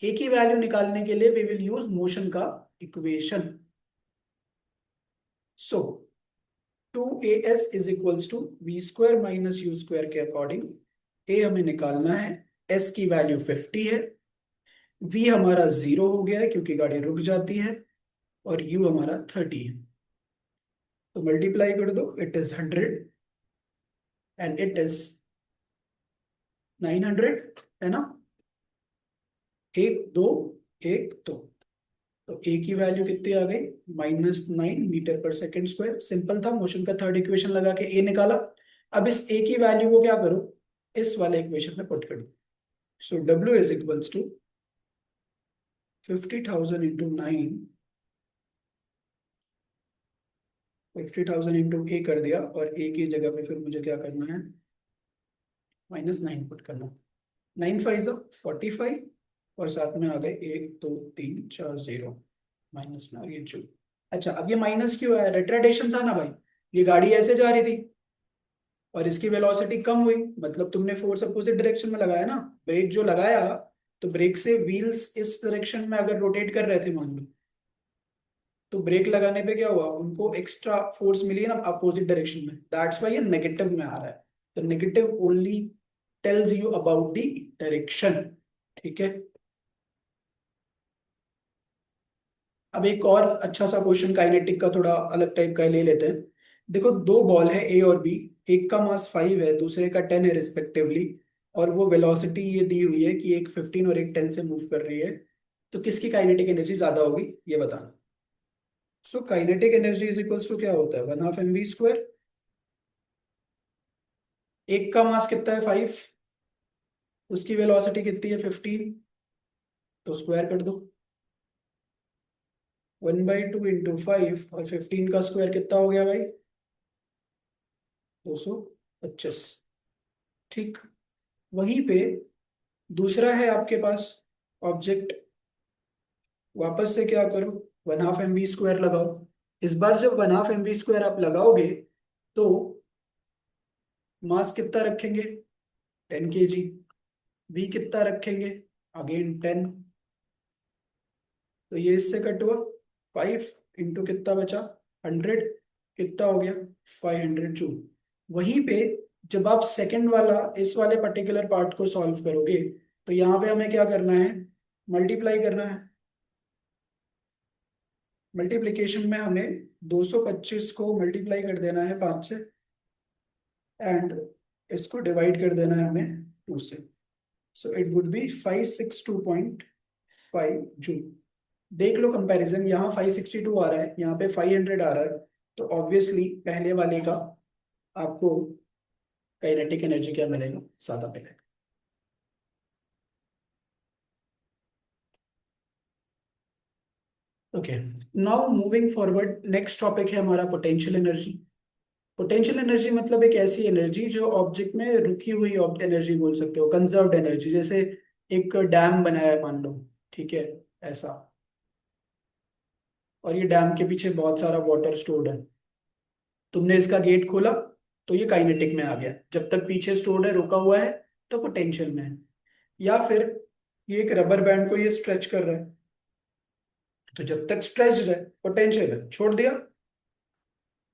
ए की वैल्यू निकालने के लिए वी विल यूज मोशन का equation. So 2as is equals to V square minus U square के अकॉर्डिंग ए हमें निकालना है, एस की वैल्यू 50 है, वी हमारा 0 हो गया है क्योंकि गाड़ी रुक जाती है, और यू हमारा 30 है। तो मल्टीप्लाई कर दो, it is 100 and it is 900, है ना। एक दो, एक दो, तो ए की वैल्यू कितनी आ गई, -9 मीटर पर सेकेंड स्क्वायर। सिंपल था, मोशन का थर्ड इक्वेशन लगा के ए निकाला। अब इस ए की वैल्यू को क्या करो, इस वाले इक्वेशन में पुट करो। So W is equals to 50,000 into 9, 50,000 into a कर दिया, और ए की जगह पे फिर मुझे क्या करना है, -9 पुट करना। 9 5 45, और साथ में आ गए 1 2 3 4 0, माइनस में, और ये जो, अच्छा अब ये माइनस क्यों है, रिट्रेडेशन था ना भाई, ये गाड़ी ऐसे जा रही थी और इसकी वेलोसिटी कम हुई, मतलब तुमने फोर्स अपोजिट डायरेक्शन में लगाया ना, ब्रेक जो लगाया, तो ब्रेक से व्हील्स इस डायरेक्शन में अगर रोटेट कर रहे थे मान लो, तो ब्रेक लगाने पे क्या हुआ, उनको एक्स्ट्रा फोर्स मिली है ना अपोजिट डायरेक्शन में, दैट्स वाई ये नेगेटिव में आ रहा है। तो negative only tells you about the direction, ठीक है। अब एक और अच्छा सा क्वेश्चन काइनेटिक का, थोड़ा अलग टाइप का ले लेते हैं। देखो दो बॉल है ए और बी, एक का मास 5 है, दूसरे का 10 है रिस्पेक्टिवली, और वो वेलोसिटी ये दी हुई है कि एक 15 और एक 10 से मूव कर रही है, तो किसकी काइनेटिक एनर्जी ज्यादा होगी, ये बताना। So kinetic energy is equals to क्या होता है, 1/2 mv स्क्वायर। एक का मास कितना है 5, उसकी वेलोसिटी कितनी है 15, तो स्क्वायर कर दो। 1/2 इंटू 5, और 15 का स्क्वायर कितना हो गया भाई, 225, ठीक। वहीं पे दूसरा है आपके पास ऑब्जेक्ट, वापस से क्या करो, 1/2 mv स्क्वायर लगाओ। इस बार जब 1/2 mv स्क्वायर आप लगाओगे, तो मास कितना रखेंगे, 10 kg, वी कितना रखेंगे, अगेन 10, तो ये इससे कट हुआ, 5 इंटू कितना बचा, 100, कितना हो गया, 500 जूल। वहीं पे जब आप सेकंड वाला इस वाले पर्टिकुलर पार्ट को सॉल्व करोगे, तो यहाँ पे हमें क्या करना है, मल्टीप्लाई करना है। मल्टीप्लिकेशन में हमें 225 को मल्टीप्लाई कर देना है 5 से, एंड इसको डिवाइड कर देना है हमें 2 से। So it would be 562.5 joule. देख लो कंपैरिजन, यहाँ 562 आ रहा है, यहाँ पे 500 आ रहा है, तो ऑब्वियसली पहले वाले का आपको काइनेटिक एनर्जी क्या मिलेगा, ज्यादा मिलेगा। Okay, now moving forward, next topic है हमारा पोटेंशियल एनर्जी। पोटेंशियल एनर्जी मतलब एक ऐसी एनर्जी जो ऑब्जेक्ट में रुकी हुई एनर्जी बोल सकते हो, कंजर्व्ड एनर्जी। जैसे एक डैम बनाया है मान लो, ठीक है, ऐसा, और ये डैम के पीछे बहुत सारा वाटर स्टोर्ड है, तुमने इसका गेट खोला, तो ये काइनेटिक में आ गया। जब तक पीछे स्टोर्ड है, रुका हुआ है, तो पोटेंशियल में है। या फिर ये एक रबर बैंड को ये स्ट्रेच कर रहा है, तो जब तक स्ट्रेच है पोटेंशियल है, छोड़ दिया,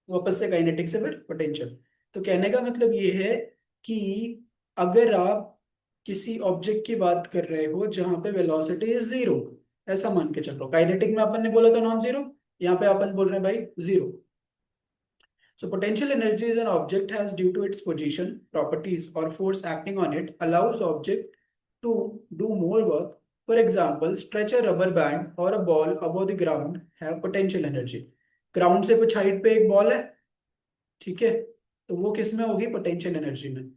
वापस से काइनेटिक से फिर पोटेंशियल। तो कहने का मतलब ये है कि अगर आप किसी ऑब्जेक्ट की बात कर रहे हो जहां पे वेलोसिटी इज 0, ऐसा मान के चलो, काइनेटिक में अपन ने बोला था नॉन जीरो, यहाँ पे अपन बोल रहे हैं भाई 0। So potential energy is an object has due to its position, properties or force acting on it allows object to do more work. For example, stretch a rubber band or a ball above the ground have potential energy. Ground से कुछ height पे एक ball है, ठीक है, तो वो किस में होगी, पोटेंशियल एनर्जी में।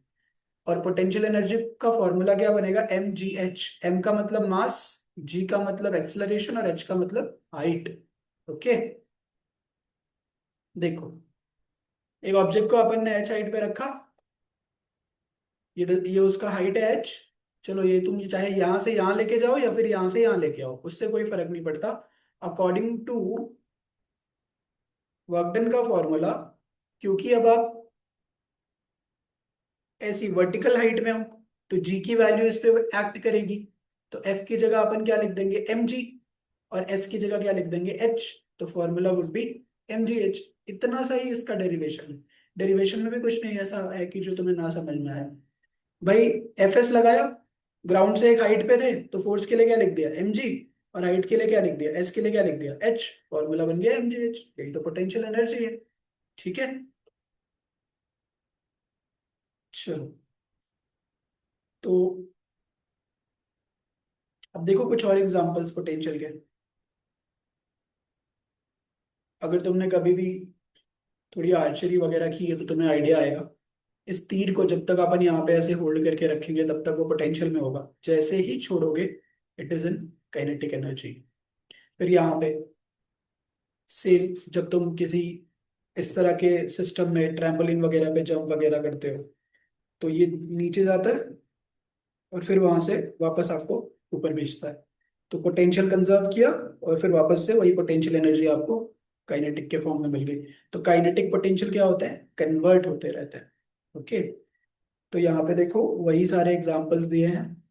और पोटेंशियल एनर्जी का फॉर्मूला क्या बनेगा, mgh। m का मतलब मास, g का मतलब एक्सलरेशन, और h का मतलब हाइट। ओके, देखो एक ऑब्जेक्ट को अपन ने h हाइट पे रखा, ये उसका हाइट है h, चलो ये तुम चाहे यहाँ से यहाँ लेके जाओ या फिर यहाँ से यहाँ लेके आओ, उससे कोई फर्क नहीं पड़ता। अकॉर्डिंग टू वर्क डन का फॉर्मूला, क्योंकि अब आप ऐसी वर्टिकल हाइट में हो तो जी की वैल्यू इस पे एक्ट करेगी। तो एफ की जगह अपन क्या लिख देंगे, एम जी। और एस की जगह क्या लिख देंगे, एच। तो formula would be M G H. इतना सा ही इसका डेरिवेशन है। डेरिवेशन में भी कुछ नहीं ऐसा है कि जो तुम्हें ना समझ में आया। भाई एफ एस लगाया, ग्राउंड से एक हाइट पे थे तो फोर्स के लिए क्या लिख दिया, एम जी। और हाइट के लिए क्या लिख दिया, एस के लिए क्या लिख दिया, एच। फॉर्मूला बन गया एम जी एच। यही तो पोटेंशियल एनर्जी है। ठीक है। चलो, तो अब देखो कुछ और एग्जांपल्स पोटेंशियल के। अगर तुमने कभी भी थोड़ी आर्चरी वगैरह की है तो तुम्हें आइडिया आएगा। इस तीर को जब तक अपन यहाँ पे ऐसे होल्ड करके रखेंगे तब तक वो पोटेंशियल में होगा, जैसे ही छोड़ोगे it is in kinetic energy. फिर यहाँ पे सेम, जब तुम किसी इस तरह के सिस्टम में ट्रैम्पोलिन वगैरह पे जंप वगैरह करते हो तो ये नीचे जाता है और फिर वहां से वापस आपको ऊपर भेजता है। तो पोटेंशियल कंजर्व किया और फिर वापस से वही पोटेंशियल एनर्जी आपको काइनेटिक के फॉर्म में मिल गई। तो काइनेटिक पोटेंशियल क्या होता है, कन्वर्ट होते रहते हैं। ओके। तो यहाँ पे देखो वही सारे एग्जांपल्स दिए हैं।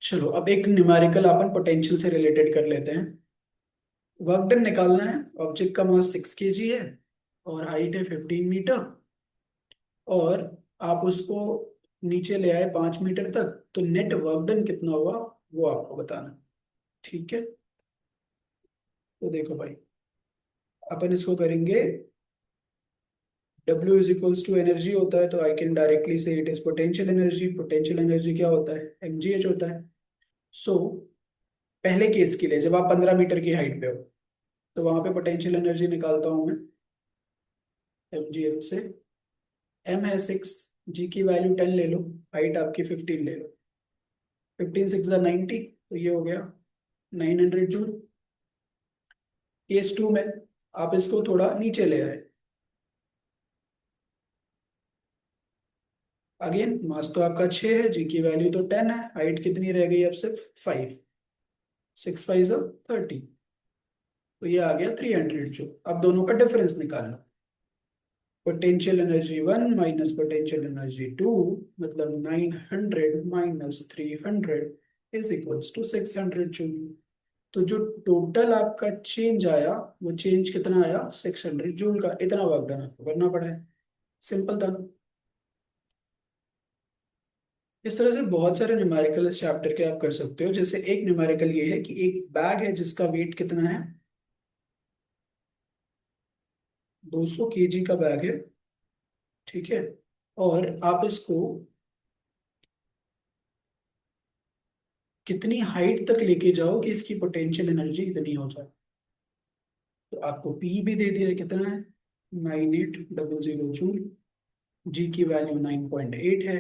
चलो अब एक न्यूमेरिकल अपन पोटेंशियल से रिलेटेड कर लेते हैं। वर्क डन निकालना है। ऑब्जेक्ट का मास 6 kg है और हाइट है 15 मीटर। और आप उसको नीचे ले आए 5 मीटर तक, तो नेट वर्क डन कितना हुआ वो आपको बताना। ठीक है। तो देखो भाई, अपन इसको करेंगे, W is equals to energy होता है तो I can directly say it is potential energy. Potential energy क्या होता है, mgh होता है। सो पहले केस के लिए जब आप 15 मीटर की हाइट पे हो तो वहां पे पोटेंशियल एनर्जी निकालता हूं मैं mgh से। m है 6, g की वैल्यू 10 ले लो, हाइट आपकी 15 ले लो। 15 6 90, तो ये हो गया 900 जूल। केस टू में आप इसको थोड़ा नीचे ले आए। अगेन मास तो आपका 6 है, जी की वैल्यू तो 10 है, हाइट कितनी रह गई अब सिर्फ 5। 6 5 30, तो ये आ गया 300 जूल। अब दोनों का डिफरेंस निकालना। Potential energy 1 minus potential energy 2, मतलब 900 minus 300 is equals to 600 joule. तो जो टोटल आपका चेंज आया वो चेंज कितना आया, 600 जूल का। इतना वर्क डन आपको करना पड़ा है। सिंपल था। इस तरह से बहुत सारे न्यूमेरिकल इस चैप्टर के आप कर सकते हो। जैसे एक न्यूमेरिकल ये है कि एक बैग है जिसका वेट कितना है, 200 kg का बैग है। ठीक है। और आप इसको कितनी हाइट तक लेके जाओ कि इसकी पोटेंशियल एनर्जी इतनी हो जाए। तो आपको पी भी दे दिया, कितना है 9800 जूल। जी की वैल्यू 9.8 है।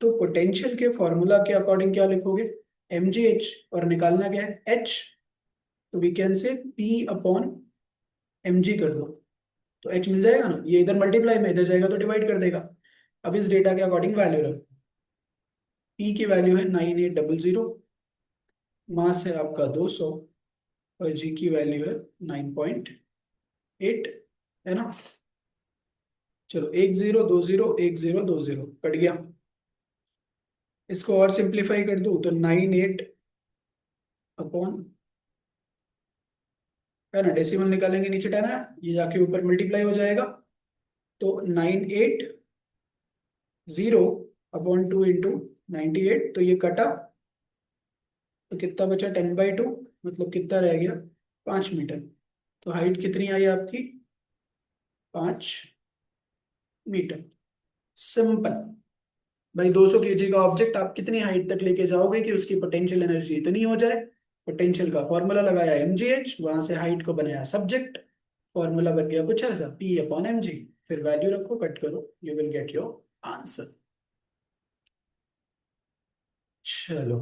तो पोटेंशियल के फॉर्मूला के अकॉर्डिंग क्या लिखोगे, एम जी एच। और निकालना क्या है, एच। तो we can say P upon M G कर दो, तो एच मिल जाएगा ना। ये इधर मल्टीप्लाई में इधर जाएगा तो डिवाइड कर देगा। अब इस डेटा के अकॉर्डिंग वैल्यू रखो। पी की वैल्यू है 9800, मास है आपका 200 और जी की वैल्यू है 9.8, है ना। चलो 1020 1020 कट गया। इसको और सिंप्लीफाई कर दूं तो 98 अपॉन, है ना, डेसिमल निकालेंगे नीचे 10 है, ये जाके ऊपर मल्टीप्लाई हो जाएगा। तो 980/2 इंटू 98, तो ये कटा। तो कितना बचा, 10/2, मतलब कितना रह गया, 5 मीटर। तो हाइट कितनी आई आपकी, 5 मीटर। सिंपल। भाई 200 kg का ऑब्जेक्ट आप कितनी हाइट तक लेके जाओगे कि उसकी पोटेंशियल एनर्जी इतनी हो जाए। पोटेंशियल का फॉर्मूला लगाया mgh, वहां से हाइट को बनाया सब्जेक्ट। फॉर्मूला बन गया कुछ ऐसा, p अपॉन एम जी। फिर वैल्यू रखो, कट करो, you will get your answer. चलो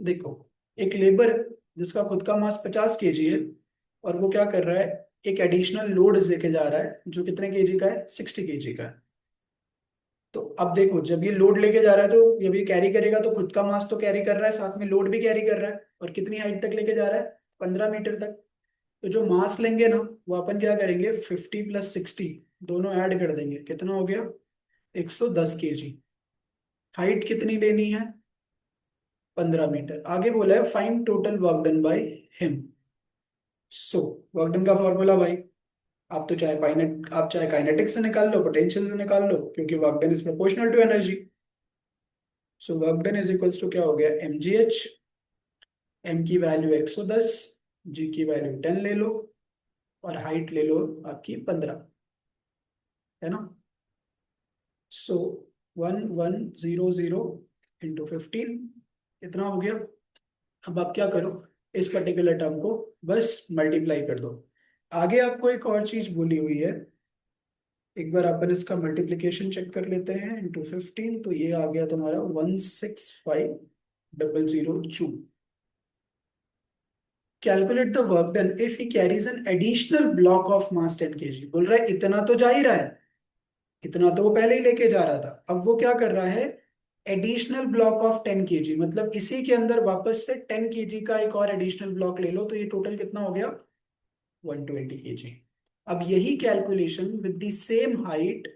देखो, एक लेबर जिसका खुद का मास 50 kg है और वो क्या कर रहा है, एक एडिशनल लोड लेके जा रहा है जो कितने केजी का है, 60 केजी का है। तो अब देखो, जब ये लोड लेके जा रहा है तो जब ये कैरी करेगा तो खुद का मास तो कैरी कर रहा है, साथ में लोड भी कैरी कर रहा है, और कितनी हाइट तक लेके जा रहा है, 15 मीटर तक। तो जो मास लेंगे ना, वो अपन क्या करेंगे, 50 + 60 दोनों ऐड कर देंगे, कितना हो गया, 110 केजी। हाइट कितनी लेनी है, 15 मीटर। आगे बोला है find total work done by him. So work done का फॉर्मूला भाई, आप चाहे काइनेटिक से निकाल लो, पोटेंशियल से निकाल लो, क्योंकि work done is proportional to energy. So work done is equals to क्या हो गया, mgh। m की वैल्यू 110, g की वैल्यू 10 ले लो, और हाइट ले लो आपकी 15, है ना। सो 1100 × 15 कितना हो गया। अब आप क्या करो, इस पर्टिकुलर टर्म को बस मल्टीप्लाई कर दो। आगे आपको एक और चीज बोली हुई है, एक बार अपन इसका मल्टीप्लिकेशन चेक कर लेते हैं, × 15, तो ये आ गया तुम्हारा 165,002। Calculate the work done if he carries an additional block of mass 10 kg। बोल रहा है इतना तो जा ही रहा है, इतना तो वो पहले ही लेके जा रहा था, अब वो क्या कर रहा है, एडिशनल ब्लॉक ऑफ 10 kg, मतलब इसी के अंदर वापस से 10 kg का एक और एडिशनल ब्लॉक ले लो, तो ये टोटल कितना हो गया, 120 kg। अब यही calculation with the same height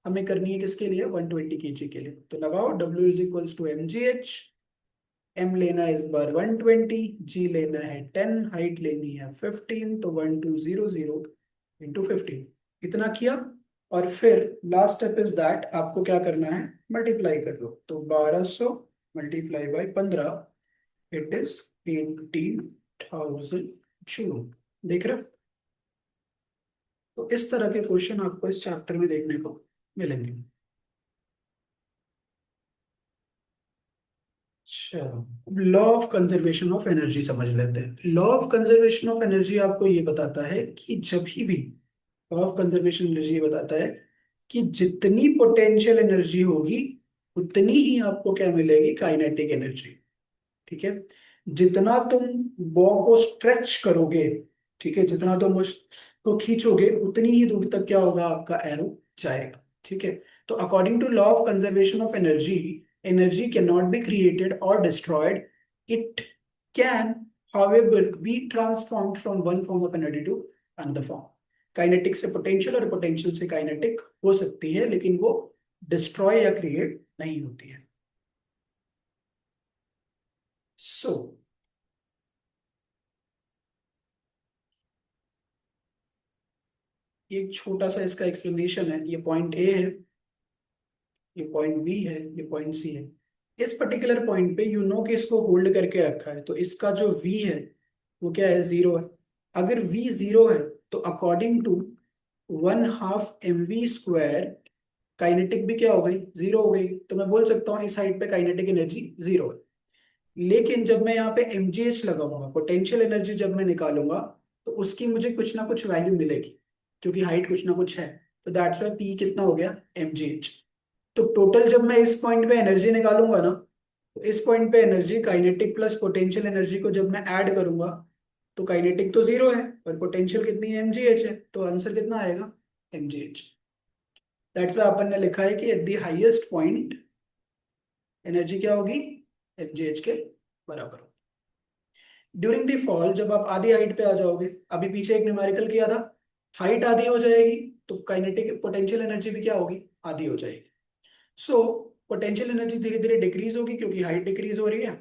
हमें करनी है किसके लिए, 120 kg के लिए। तो लगाओ W is equals to mgh। m लेना है इस बार 120, g लेना है 10, हाइट लेनी है 15, तो 1200 × 15 इतना किया। और फिर लास्ट स्टेप इज दैट, आपको क्या करना है, मल्टीप्लाई कर लो। तो 1200 multiply by 15, it is 18,000 joule. देख रहे हो। तो इस तरह के क्वेश्चन आपको इस चैप्टर में देखने को मिलेंगे। चलो, law of conservation of energy समझ लेते हैं। Law of conservation of energy आपको ये बताता है कि जब भी लॉ ऑफ कंजर्वेशन एनर्जी ये बताता है कि जितनी पोटेंशियल एनर्जी होगी उतनी ही आपको क्या मिलेगी, काइनेटिक एनर्जी। ठीक है। जितना तुम बॉ को स्ट्रेच करोगे, ठीक है, जितना तुम उसको खींचोगे उतनी ही दूर तक क्या होगा, आपका एरो जाएगा। ठीक है। तो according to law of conservation of energy, energy can not be created और destroyed, it can however be transformed from one form of energy to another form। Kinetic से पोटेंशियल और पोटेंशियल से काइनेटिक हो सकती है, लेकिन वो डिस्ट्रॉय या क्रिएट नहीं होती है। सो ये एक छोटा सा इसका एक्सप्लेनेशन है। ये पॉइंट ए है, ये पॉइंट बी है, ये पॉइंट सी है। इस पर्टिकुलर पॉइंट पे यू नो कि इसको होल्ड करके रखा है, तो इसका जो वी है वो क्या है, 0 है। अगर वी 0 है तो अकॉर्डिंग टू 1/2 mv² काइनेटिक भी क्या हो गई, 0 हो गई। तो मैं बोल सकता हूँ इस साइड पे काइनेटिक एनर्जी 0 है। लेकिन जब मैं यहाँ पे mgh लगाऊंगा, पोटेंशियल एनर्जी जब मैं निकालूंगा, तो उसकी मुझे कुछ ना कुछ वैल्यू मिलेगी, क्योंकि हाइट कुछ ना कुछ है। तो दैट्स वाई पी कितना हो गया, mgh। तो टोटल जब मैं इस पॉइंट पे एनर्जी निकालूंगा ना, तो इस पॉइंट पे energy, kinetic plus potential energy को जब मैं ऐड करूंगा, तो काइनेटिक तो 0 है और पोटेंशियल कितनी है, mgh है, तो आंसर कितना आएगा, mgh। दैट्स वाई अपन ने लिखा है कि at the highest point energy क्या होगी, mgh के बराबर होगी। ड्यूरिंग द फॉल, जब आप आधी हाइट पे आ जाओगे, अभी पीछे एक न्यूमेरिकल किया था, हाइट आधी हो जाएगी तो काइनेटिक पोटेंशियल एनर्जी भी क्या होगी, आधी हो जाएगी। सो पोटेंशियल एनर्जी धीरे धीरे डिक्रीज होगी क्योंकि हाइट डिक्रीज हो रही है।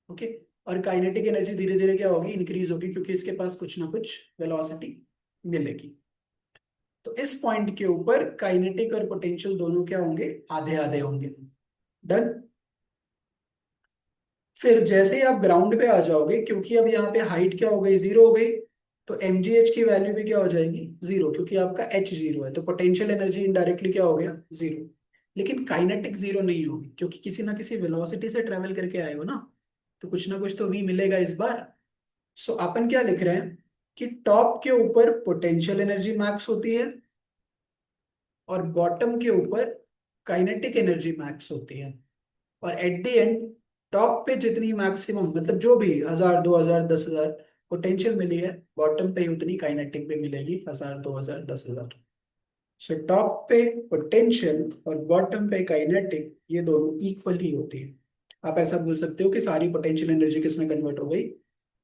ओके। और काइनेटिक एनर्जी धीरे धीरे क्या होगी, इंक्रीज होगी, क्योंकि इसके पास कुछ ना कुछ वेलोसिटी मिलेगी। तो इस पॉइंट के ऊपर काइनेटिक और पोटेंशियल दोनों क्या होंगे, आधे आधे होंगे। डन। फिर जैसे ही आप ग्राउंड पे आ जाओगे, क्योंकि अब यहाँ पे हाइट क्या हो गई, 0 हो गई, तो mgh की वैल्यू भी क्या हो जाएगी, 0, क्योंकि आपका h 0 है, तो पोटेंशियल एनर्जी इनडायरेक्टली क्या हो गया, 0। लेकिन काइनेटिक 0 नहीं होगी, क्योंकि किसी ना किसी वेलोसिटी से ट्रेवल करके आए हो ना, तो कुछ ना कुछ तो v मिलेगा इस बार। सो अपन क्या लिख रहे हैं कि टॉप के ऊपर पोटेंशियल एनर्जी मैक्स होती है और बॉटम के ऊपर काइनेटिक एनर्जी मैक्स होती है। और एट द एंड टॉप पे जितनी मैक्सिमम, मतलब जो भी 1000, 2000, 10,000 पोटेंशियल मिली है, बॉटम पे उतनी काइनेटिक भी मिलेगी, 1000 2000 10,000। सो टॉप पे पोटेंशियल और बॉटम पे काइनेटिक, ये दोनों इक्वल ही होती है। आप ऐसा बोल सकते हो कि सारी पोटेंशियल एनर्जी किसमें कन्वर्ट हो गई,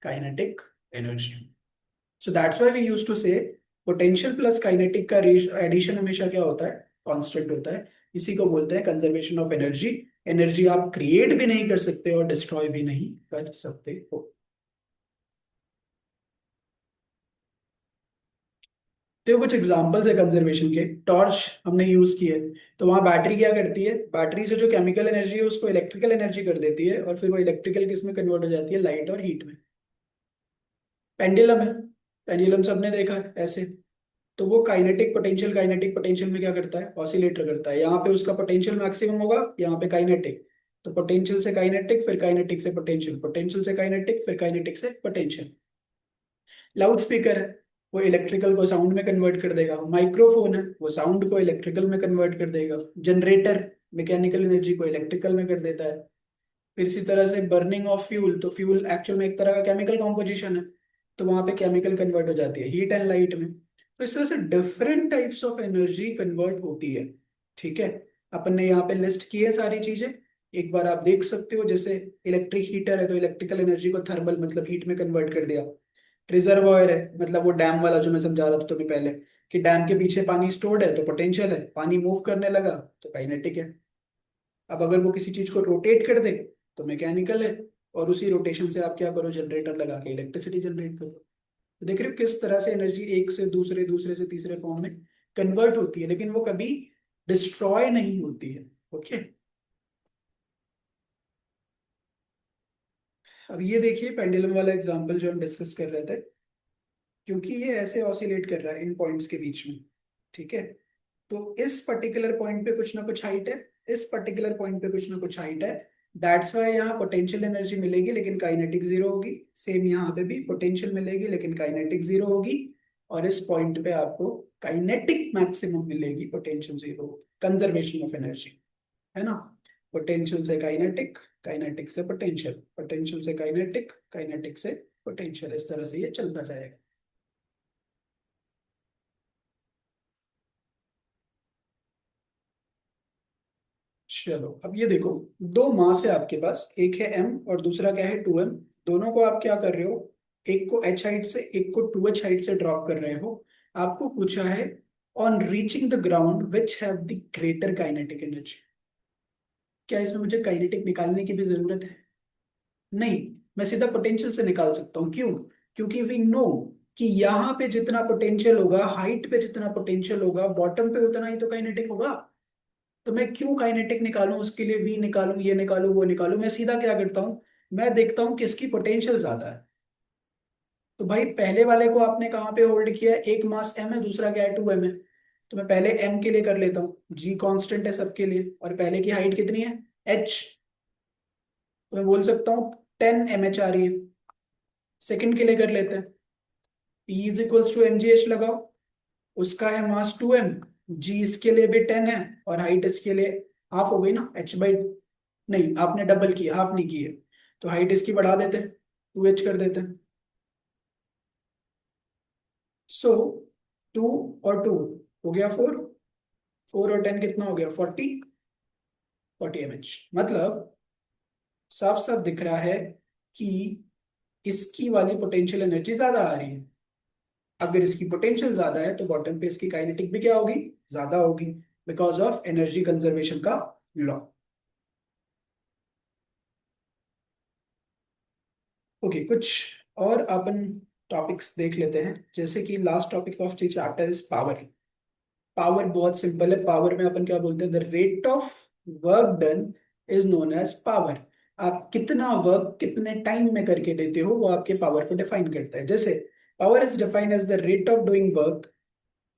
kinetic energy. So that's why we use to say potential plus kinetic का एडिशन हमेशा क्या होता है, कांस्टेंट होता है। इसी को बोलते हैं कंजर्वेशन ऑफ एनर्जी। एनर्जी आप क्रिएट भी नहीं कर सकते और डिस्ट्रॉय भी नहीं कर सकते हो। तो कुछ एग्जांपल्स है कंजर्वेशन के। टॉर्च हमने यूज की है, तो वहां बैटरी क्या करती है, बैटरी से जो केमिकल एनर्जी है उसको इलेक्ट्रिकल एनर्जी कर देती है, और फिर वो इलेक्ट्रिकल किस में कन्वर्ट हो जाती है, लाइट और हीट में। पेंडुलम है, पेंडुलम सबने देखा है ऐसे। तो वो काइनेटिक पोटेंशियल में क्या करता है, ऑसिलेटर करता है। यहाँ पे उसका पोटेंशियल मैक्सिमम होगा, यहाँ पे काइनेटिक। तो पोटेंशियल से काइनेटिक, फिर काइनेटिक से पोटेंशियल, पोटेंशियल से काइनेटिक, फिर काइनेटिक से पोटेंशियल। लाउड स्पीकर है, वो इलेक्ट्रिकल को साउंड में कन्वर्ट कर देगा। माइक्रोफोन है, वो साउंड को इलेक्ट्रिकल में कन्वर्ट कर देगा। जनरेटर मैकेनिकल एनर्जी को इलेक्ट्रिकल में कर देता है। फिर इसी तरह से बर्निंग ऑफ फ्यूल, तो फ्यूल एक्चुअल में एक तरह का केमिकल कॉम्पोजिशन है, तो वहां पे केमिकल कन्वर्ट हो जाती है हीट एंड लाइट में। तो इस तरह से different types of energy convert होती है। ठीक है, अपन ने यहाँ पे लिस्ट की है सारी चीजें, एक बार आप देख सकते हो। जैसे इलेक्ट्रिक हीटर है, तो इलेक्ट्रिकल एनर्जी को थर्मल मतलब हीट में कन्वर्ट कर दिया। रिजर्वॉयर है, मतलब वो डैम वाला जो मैं समझा रहा था तुम्हें पहले, कि डैम के पीछे पानी स्टोर्ड है तो पोटेंशियल है, पानी मूव करने लगा तो काइनेटिक है। अब अगर वो किसी चीज को रोटेट कर दे तो मैकेनिकल है, और उसी रोटेशन से आप क्या करो, जनरेटर लगा के इलेक्ट्रिसिटी जनरेट करो। तो देख रहे हो किस तरह से एनर्जी एक से दूसरे, दूसरे से तीसरे फॉर्म में कन्वर्ट होती है, लेकिन वो कभी डिस्ट्रॉय नहीं होती है। ओके, अब ये देखिए पेंडुलम वाला एग्जांपल जो हम डिस्कस कर रहे थे, क्योंकि ये ऐसे ऑसिलेट कर रहा है इन पॉइंट्स के बीच में। ठीक है, तो इस पर्टिकुलर पॉइंट पे कुछ ना कुछ हाइट है, इस पर्टिकुलर पॉइंट पे कुछ ना कुछ हाइट है। दैट्स वाई यहाँ पोटेंशियल एनर्जी मिलेगी लेकिन काइनेटिक जीरो होगी। सेम यहाँ पे भी पोटेंशियल मिलेगी लेकिन काइनेटिक जीरो होगी। और इस पॉइंट पे आपको काइनेटिक मैक्सिमम मिलेगी, potential zero. Conservation of energy, है ना। पोटेंशियल से काइनेटिक, काइनेटिक से पोटेंशियल, पोटेंशियल से काइनेटिक, काइनेटिक से पोटेंशियल, इस तरह से ये चलता जाएगा। चलो अब ये देखो, दो मास है आपके पास, एक है m और दूसरा क्या है 2m। दोनों को आप क्या कर रहे हो, एक को h हाइट से एक को 2h हाइट से ड्रॉप कर रहे हो। आपको पूछा है on reaching the ground which have the greater kinetic energy. क्या इसमें मुझे काइनेटिक निकालने की भी जरूरत है? नहीं, मैं सीधा पोटेंशियल से निकाल सकता हूँ। क्यों? क्योंकि वी नो कि यहाँ पे जितना पोटेंशियल होगा, हाइट पे जितना पोटेंशियल होगा, बॉटम पे उतना ही तो काइनेटिक होगा। तो मैं क्यों काइनेटिक निकालूं, उसके लिए वी निकालूं, ये निकालूं, वो निकालूं। मैं सीधा क्या करता हूं, मैं देखता हूं किसकी पोटेंशियल ज्यादा है। तो भाई पहले वाले को आपने कहाँ पे होल्ड किया है, एक मास एम है, दूसरा क्या है 2m है। तो मैं पहले एम के लिए कर लेता हूँ, जी कांस्टेंट है सबके लिए, और पहले की हाइट कितनी है, एच। तो मैं बोल सकता हूँ 10 mh आ रही है। सेकंड के लिए कर लेते हैं, P is equals to M G H लगाओ। उसका है मास 2m, जी इसके लिए भी 10 है, और हाइट इसके लिए हाफ हो गई ना, h/, नहीं आपने डबल की, हाफ नहीं की है। तो हाइट इसकी बढ़ा देते हैं, 2h कर देते हैं। सो 2 और 2 हो गया 4, 4 और 10 कितना हो गया, 40, 40 mh। मतलब साफ साफ दिख रहा है कि इसकी वाली पोटेंशियल एनर्जी ज्यादा आ रही है। अगर इसकी पोटेंशियल ज्यादा है तो बॉटम पे इसकी काइनेटिक भी क्या होगी, ज्यादा होगी, बिकॉज ऑफ एनर्जी कंजर्वेशन का लॉ। ओके, कुछ और अपन टॉपिक्स देख लेते हैं। जैसे कि last topic of the chapter is power. Power बहुत सिंपल है, पावर में अपन क्या बोलते हैं, the rate of work done is known as power. आप कितना वर्क कितने टाइम में करके देते हो, वो आपके पावर को डिफाइन करता है। जैसे power is defined as the rate of doing work,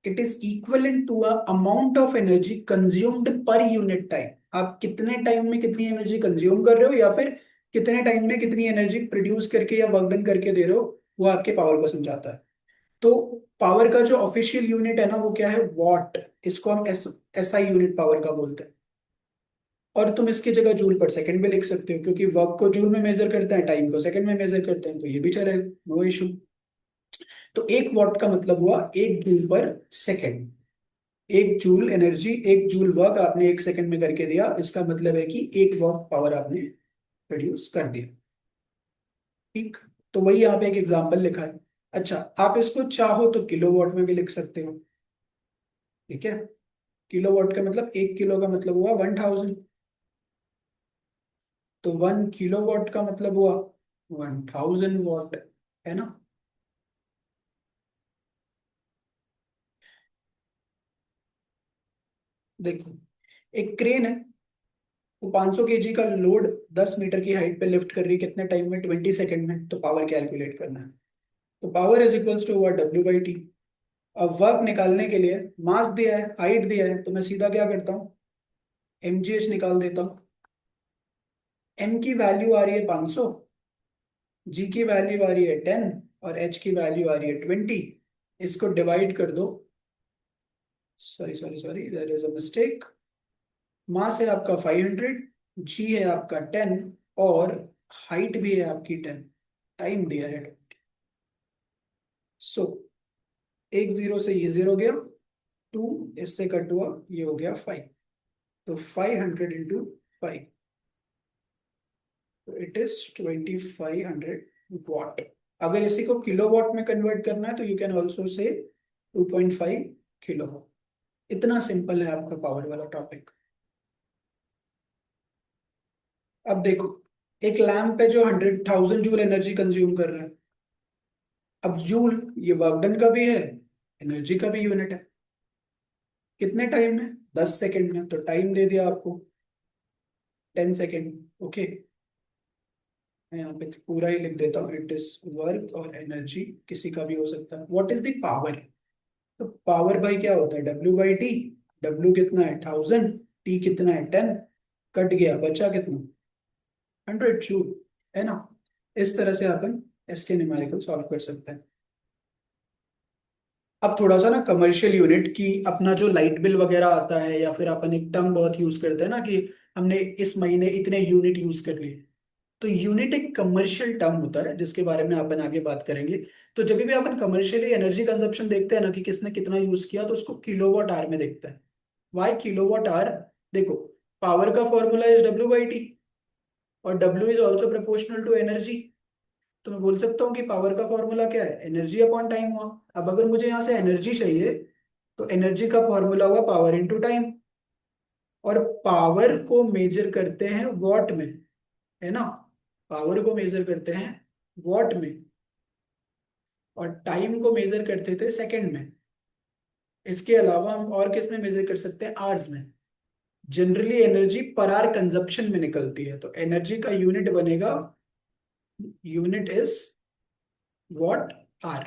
it is equivalent to a amount of energy consumed per unit time. आप कितने टाइम में कितनी एनर्जी कंज्यूम कर रहे हो, या फिर कितने टाइम में कितनी एनर्जी प्रोड्यूस करके या वर्क डन करके दे रहे हो, वो आपके पावर को समझाता है। तो पावर का जो ऑफिशियल यूनिट है ना, वो क्या है, वॉट। इसको हम एस SI यूनिट पावर का बोलते हैं। और तुम इसकी जगह जूल पर सेकंड भी लिख सकते हो, क्योंकि वर्क को जूल में मेजर करते हैं, टाइम को सेकंड में मेजर करते हैं, तो ये भी चलेगा, नो इशू। तो एक वॉट का मतलब हुआ एक जूल पर सेकंड। एक जूल एनर्जी, एक जूल वर्क आपने एक सेकंड में करके दिया, इसका मतलब है कि एक वॉट पावर आपने प्रोड्यूस कर दिया। ठीक। तो वही यहाँ पे एक एग्जांपल लिखा है। अच्छा, आप इसको चाहो तो किलोवाट में भी लिख सकते हो। ठीक है। किलोवाट का मतलब एक किलो का मतलब हुआ 1000। तो 1 किलोवाट का मतलब हुआ 1000 वॉट, है ना। देखो, एक क्रेन है, वो 500 केजी का लोड 10 मीटर की हाइट पे लिफ्ट कर रही है, कितने टाइम में? 20 सेकंड में। तो पावर कैलकुलेट करना है। तो power is equals to what? W/T। अब वर्क निकालने के लिए मास दिया है, हाइट दिया है, तो मैं सीधा क्या करता हूँ, mgh निकाल देता हूँ। m की वैल्यू आ रही है 500, g की वैल्यू आ रही है 10, और h की वैल्यू आ रही है 20। इसको डिवाइड कर दो। Sorry sorry sorry, there is a mistake. Mass है आपका 500, जी है आपका 10, और हाइट भी है आपकी 10, टाइम दिया है। सो एक जीरो से ये जीरो गया, टू इससे कट हुआ, ये हो गया 5। तो 500 × 5, तो इट इज 2500 वॉट। अगर इसी को किलोवाट में कन्वर्ट करना है तो you can also say 2.5 kilo. इतना सिंपल है आपका पावर वाला टॉपिक। अब देखो, एक लैंप है जो 100,000 जूल एनर्जी कंज्यूम कर रहा है। अब जूल ये वर्क डन का भी है, एनर्जी का भी यूनिट है। कितने टाइम में? 10 सेकंड में। तो टाइम दे दिया आपको 10 सेकंड। ओके, मैं यहाँ पे पूरा ही लिख देता हूँ, इट इज वर्क और एनर्जी किसी का भी हो सकता है। What is the power? तो पावर भाई क्या होता है? W/T। W कितना है? 1000। T कितना है? 10। कट गया, बचा कितना? 100 जूल, है ना। इस तरह से अपन इसके न्यूमेरिकल सॉल्व कर सकते हैं। अब थोड़ा सा ना कमर्शियल यूनिट की, अपना जो लाइट बिल वगैरह आता है, या फिर अपन एक टर्म बहुत यूज करते हैं ना कि हमने इस महीने इतने यूनिट यूज कर लिए। तो यूनिट एक कमर्शियल टर्म होता है जिसके बारे में अपन आगे बात करेंगे। तो जब भी अपन कमर्शियली एनर्जी कंजप्शन देखते हैं ना कि किसने कितना यूज किया, तो उसको किलोवाट आवर में देखते हैं। Why kilowatt hour? देखो, पावर का फॉर्मूला इज W/T, और W इज ऑल्सो प्रोपोर्शनल टू एनर्जी। तो मैं बोल सकता हूँ कि पावर का फॉर्मूला क्या है? एनर्जी अपॉन टाइम हुआ। अब अगर मुझे यहाँ से एनर्जी चाहिए, तो एनर्जी का फॉर्मूला हुआ पावर इंटू टाइम। और पावर को मेजर करते हैं वॉट में, है ना। पावर को मेजर करते हैं वॉट में, और टाइम को मेजर करते थे सेकंड में। इसके अलावा हम और किस में मेजर कर सकते हैं? आवर्स में। Generally energy per hour consumption में निकलती है, तो एनर्जी का यूनिट बनेगा, यूनिट इज वॉट आर।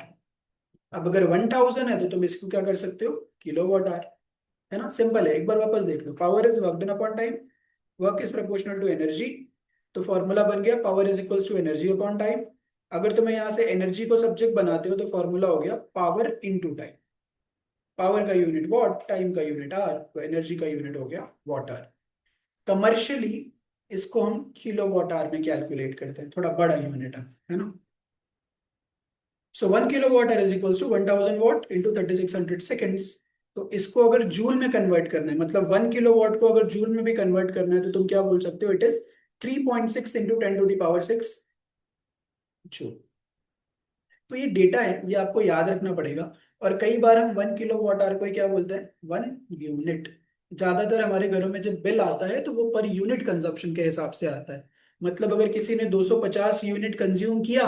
अब अगर 1000 है तो तुम इसको क्या कर सकते हो? किलोवाट आर, है ना। सिंपल है, एक बार वापस देख लो। Power is work done upon time, work is proportional to energy. तो फॉर्मूला बन गया power is equals to energy upon time. अगर तुम्हें यहाँ से एनर्जी को सब्जेक्ट बनाते हो तो फॉर्मूला हो गया पावर इनटू टाइम। पावर का यूनिट वॉट, टाइम का यूनिट आर, तो एनर्जी का यूनिट हो गया वॉट आर। कमर्शियली इसको हम किलो वॉट आर में कैलकुलेट करते हैं, थोड़ा बड़ा यूनिट है ना। So 1 kilowatt hour is equals to 1000 watt into 3600 seconds. तो इसको अगर जूल में कन्वर्ट करना है, मतलब 1 किलोवाट को अगर जूल में भी कन्वर्ट करना है, तो तुम क्या बोल सकते हो? It is 3.6 into 10⁶ joule. तो ये डेटा है, ये आपको याद रखना पड़ेगा। और कई बार हम 1 किलोवाट आवर को ही क्या बोलते हैं? 1 यूनिट। ज्यादातर हमारे घरों में जब बिल आता है तो वो पर यूनिट कंजप्शन के हिसाब से आता है। मतलब अगर किसी ने 250 यूनिट कंज्यूम किया,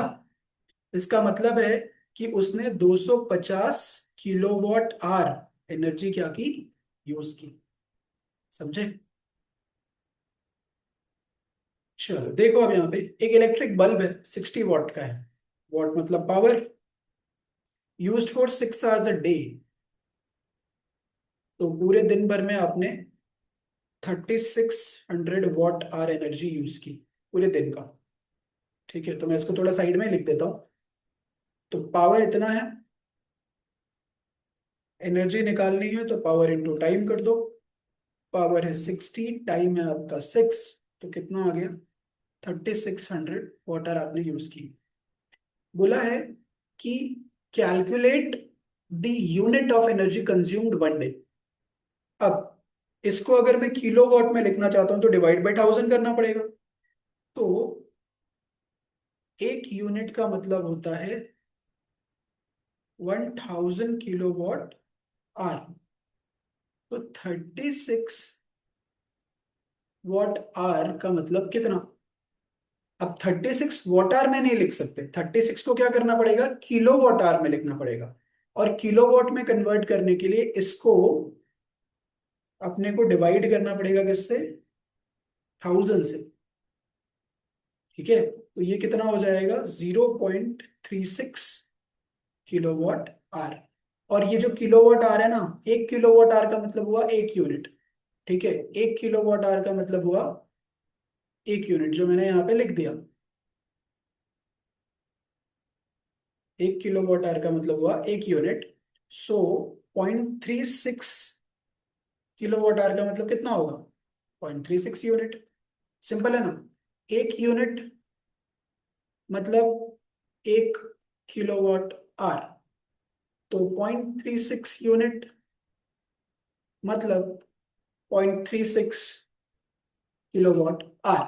इसका मतलब है कि उसने 250 किलोवाट आवर एनर्जी क्या की? यूज की। समझे? चलो देखो, अब यहाँ पे एक इलेक्ट्रिक बल्ब है, 60 वॉट का है। वॉट मतलब power, used for 6 hours a day. तो पूरे दिन भर में आपने 3600 वॉट आवर एनर्जी यूज की, पूरे दिन का। ठीक है, तो मैं इसको थोड़ा साइड में लिख देता हूँ। तो पावर इतना है, एनर्जी निकालनी है तो पावर इंटू टाइम कर दो। पावर है 60, टाइम है आपका 6, तो कितना आ गया? 3600 वाटर आपने यूज की। बोला है कि calculate the unit of energy consumed one day. अब इसको अगर मैं किलोवाट में लिखना चाहता हूं तो डिवाइड बाय 1000 करना पड़ेगा। तो एक यूनिट का मतलब होता है 1000 किलोवाट आर। तो 36 वाट आर का मतलब कितना? अब 36 वाट आर में नहीं लिख सकते, 36 को क्या करना पड़ेगा? किलो वाट आर में लिखना पड़ेगा। और किलोवाट में कन्वर्ट करने के लिए इसको अपने को डिवाइड करना पड़ेगा किससे? 1000 से। ठीक है, तो ये कितना हो जाएगा? 0.36 किलोवाट आर। और ये जो किलोवाट आर है ना, 1 किलोवाट आर का मतलब हुआ 1 यूनिट। ठीक है, 1 किलोवाट आर का मतलब हुआ 1 यूनिट, जो मैंने यहाँ पे लिख दिया। 1 किलोवाट आर का मतलब हुआ 1 यूनिट। सो 0.36 किलोवाट आर का मतलब कितना होगा? 0.36 यूनिट। सिंपल है ना? 1 यूनिट मतलब 1 किलोवाट आर। तो 0.36 यूनिट मतलब 0.36 किलोवाट आर।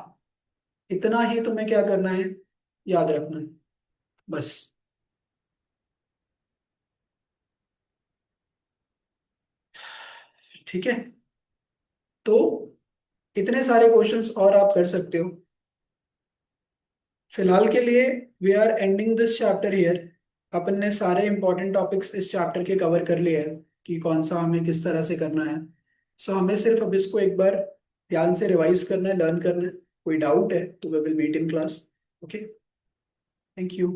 इतना ही तुम्हें क्या करना है? याद रखना है, बस। ठीक है, तो इतने सारे क्वेश्चंस और आप कर सकते हो। फिलहाल के लिए we are ending this chapter here. अपन ने सारे इंपॉर्टेंट टॉपिक्स इस चैप्टर के कवर कर लिए हैं कि कौन सा हमें किस तरह से करना है। सो हमें सिर्फ अब इसको एक बार ध्यान से रिवाइज करना है, लर्न करना है। कोई डाउट है तो we will meet in class. Okay, thank you.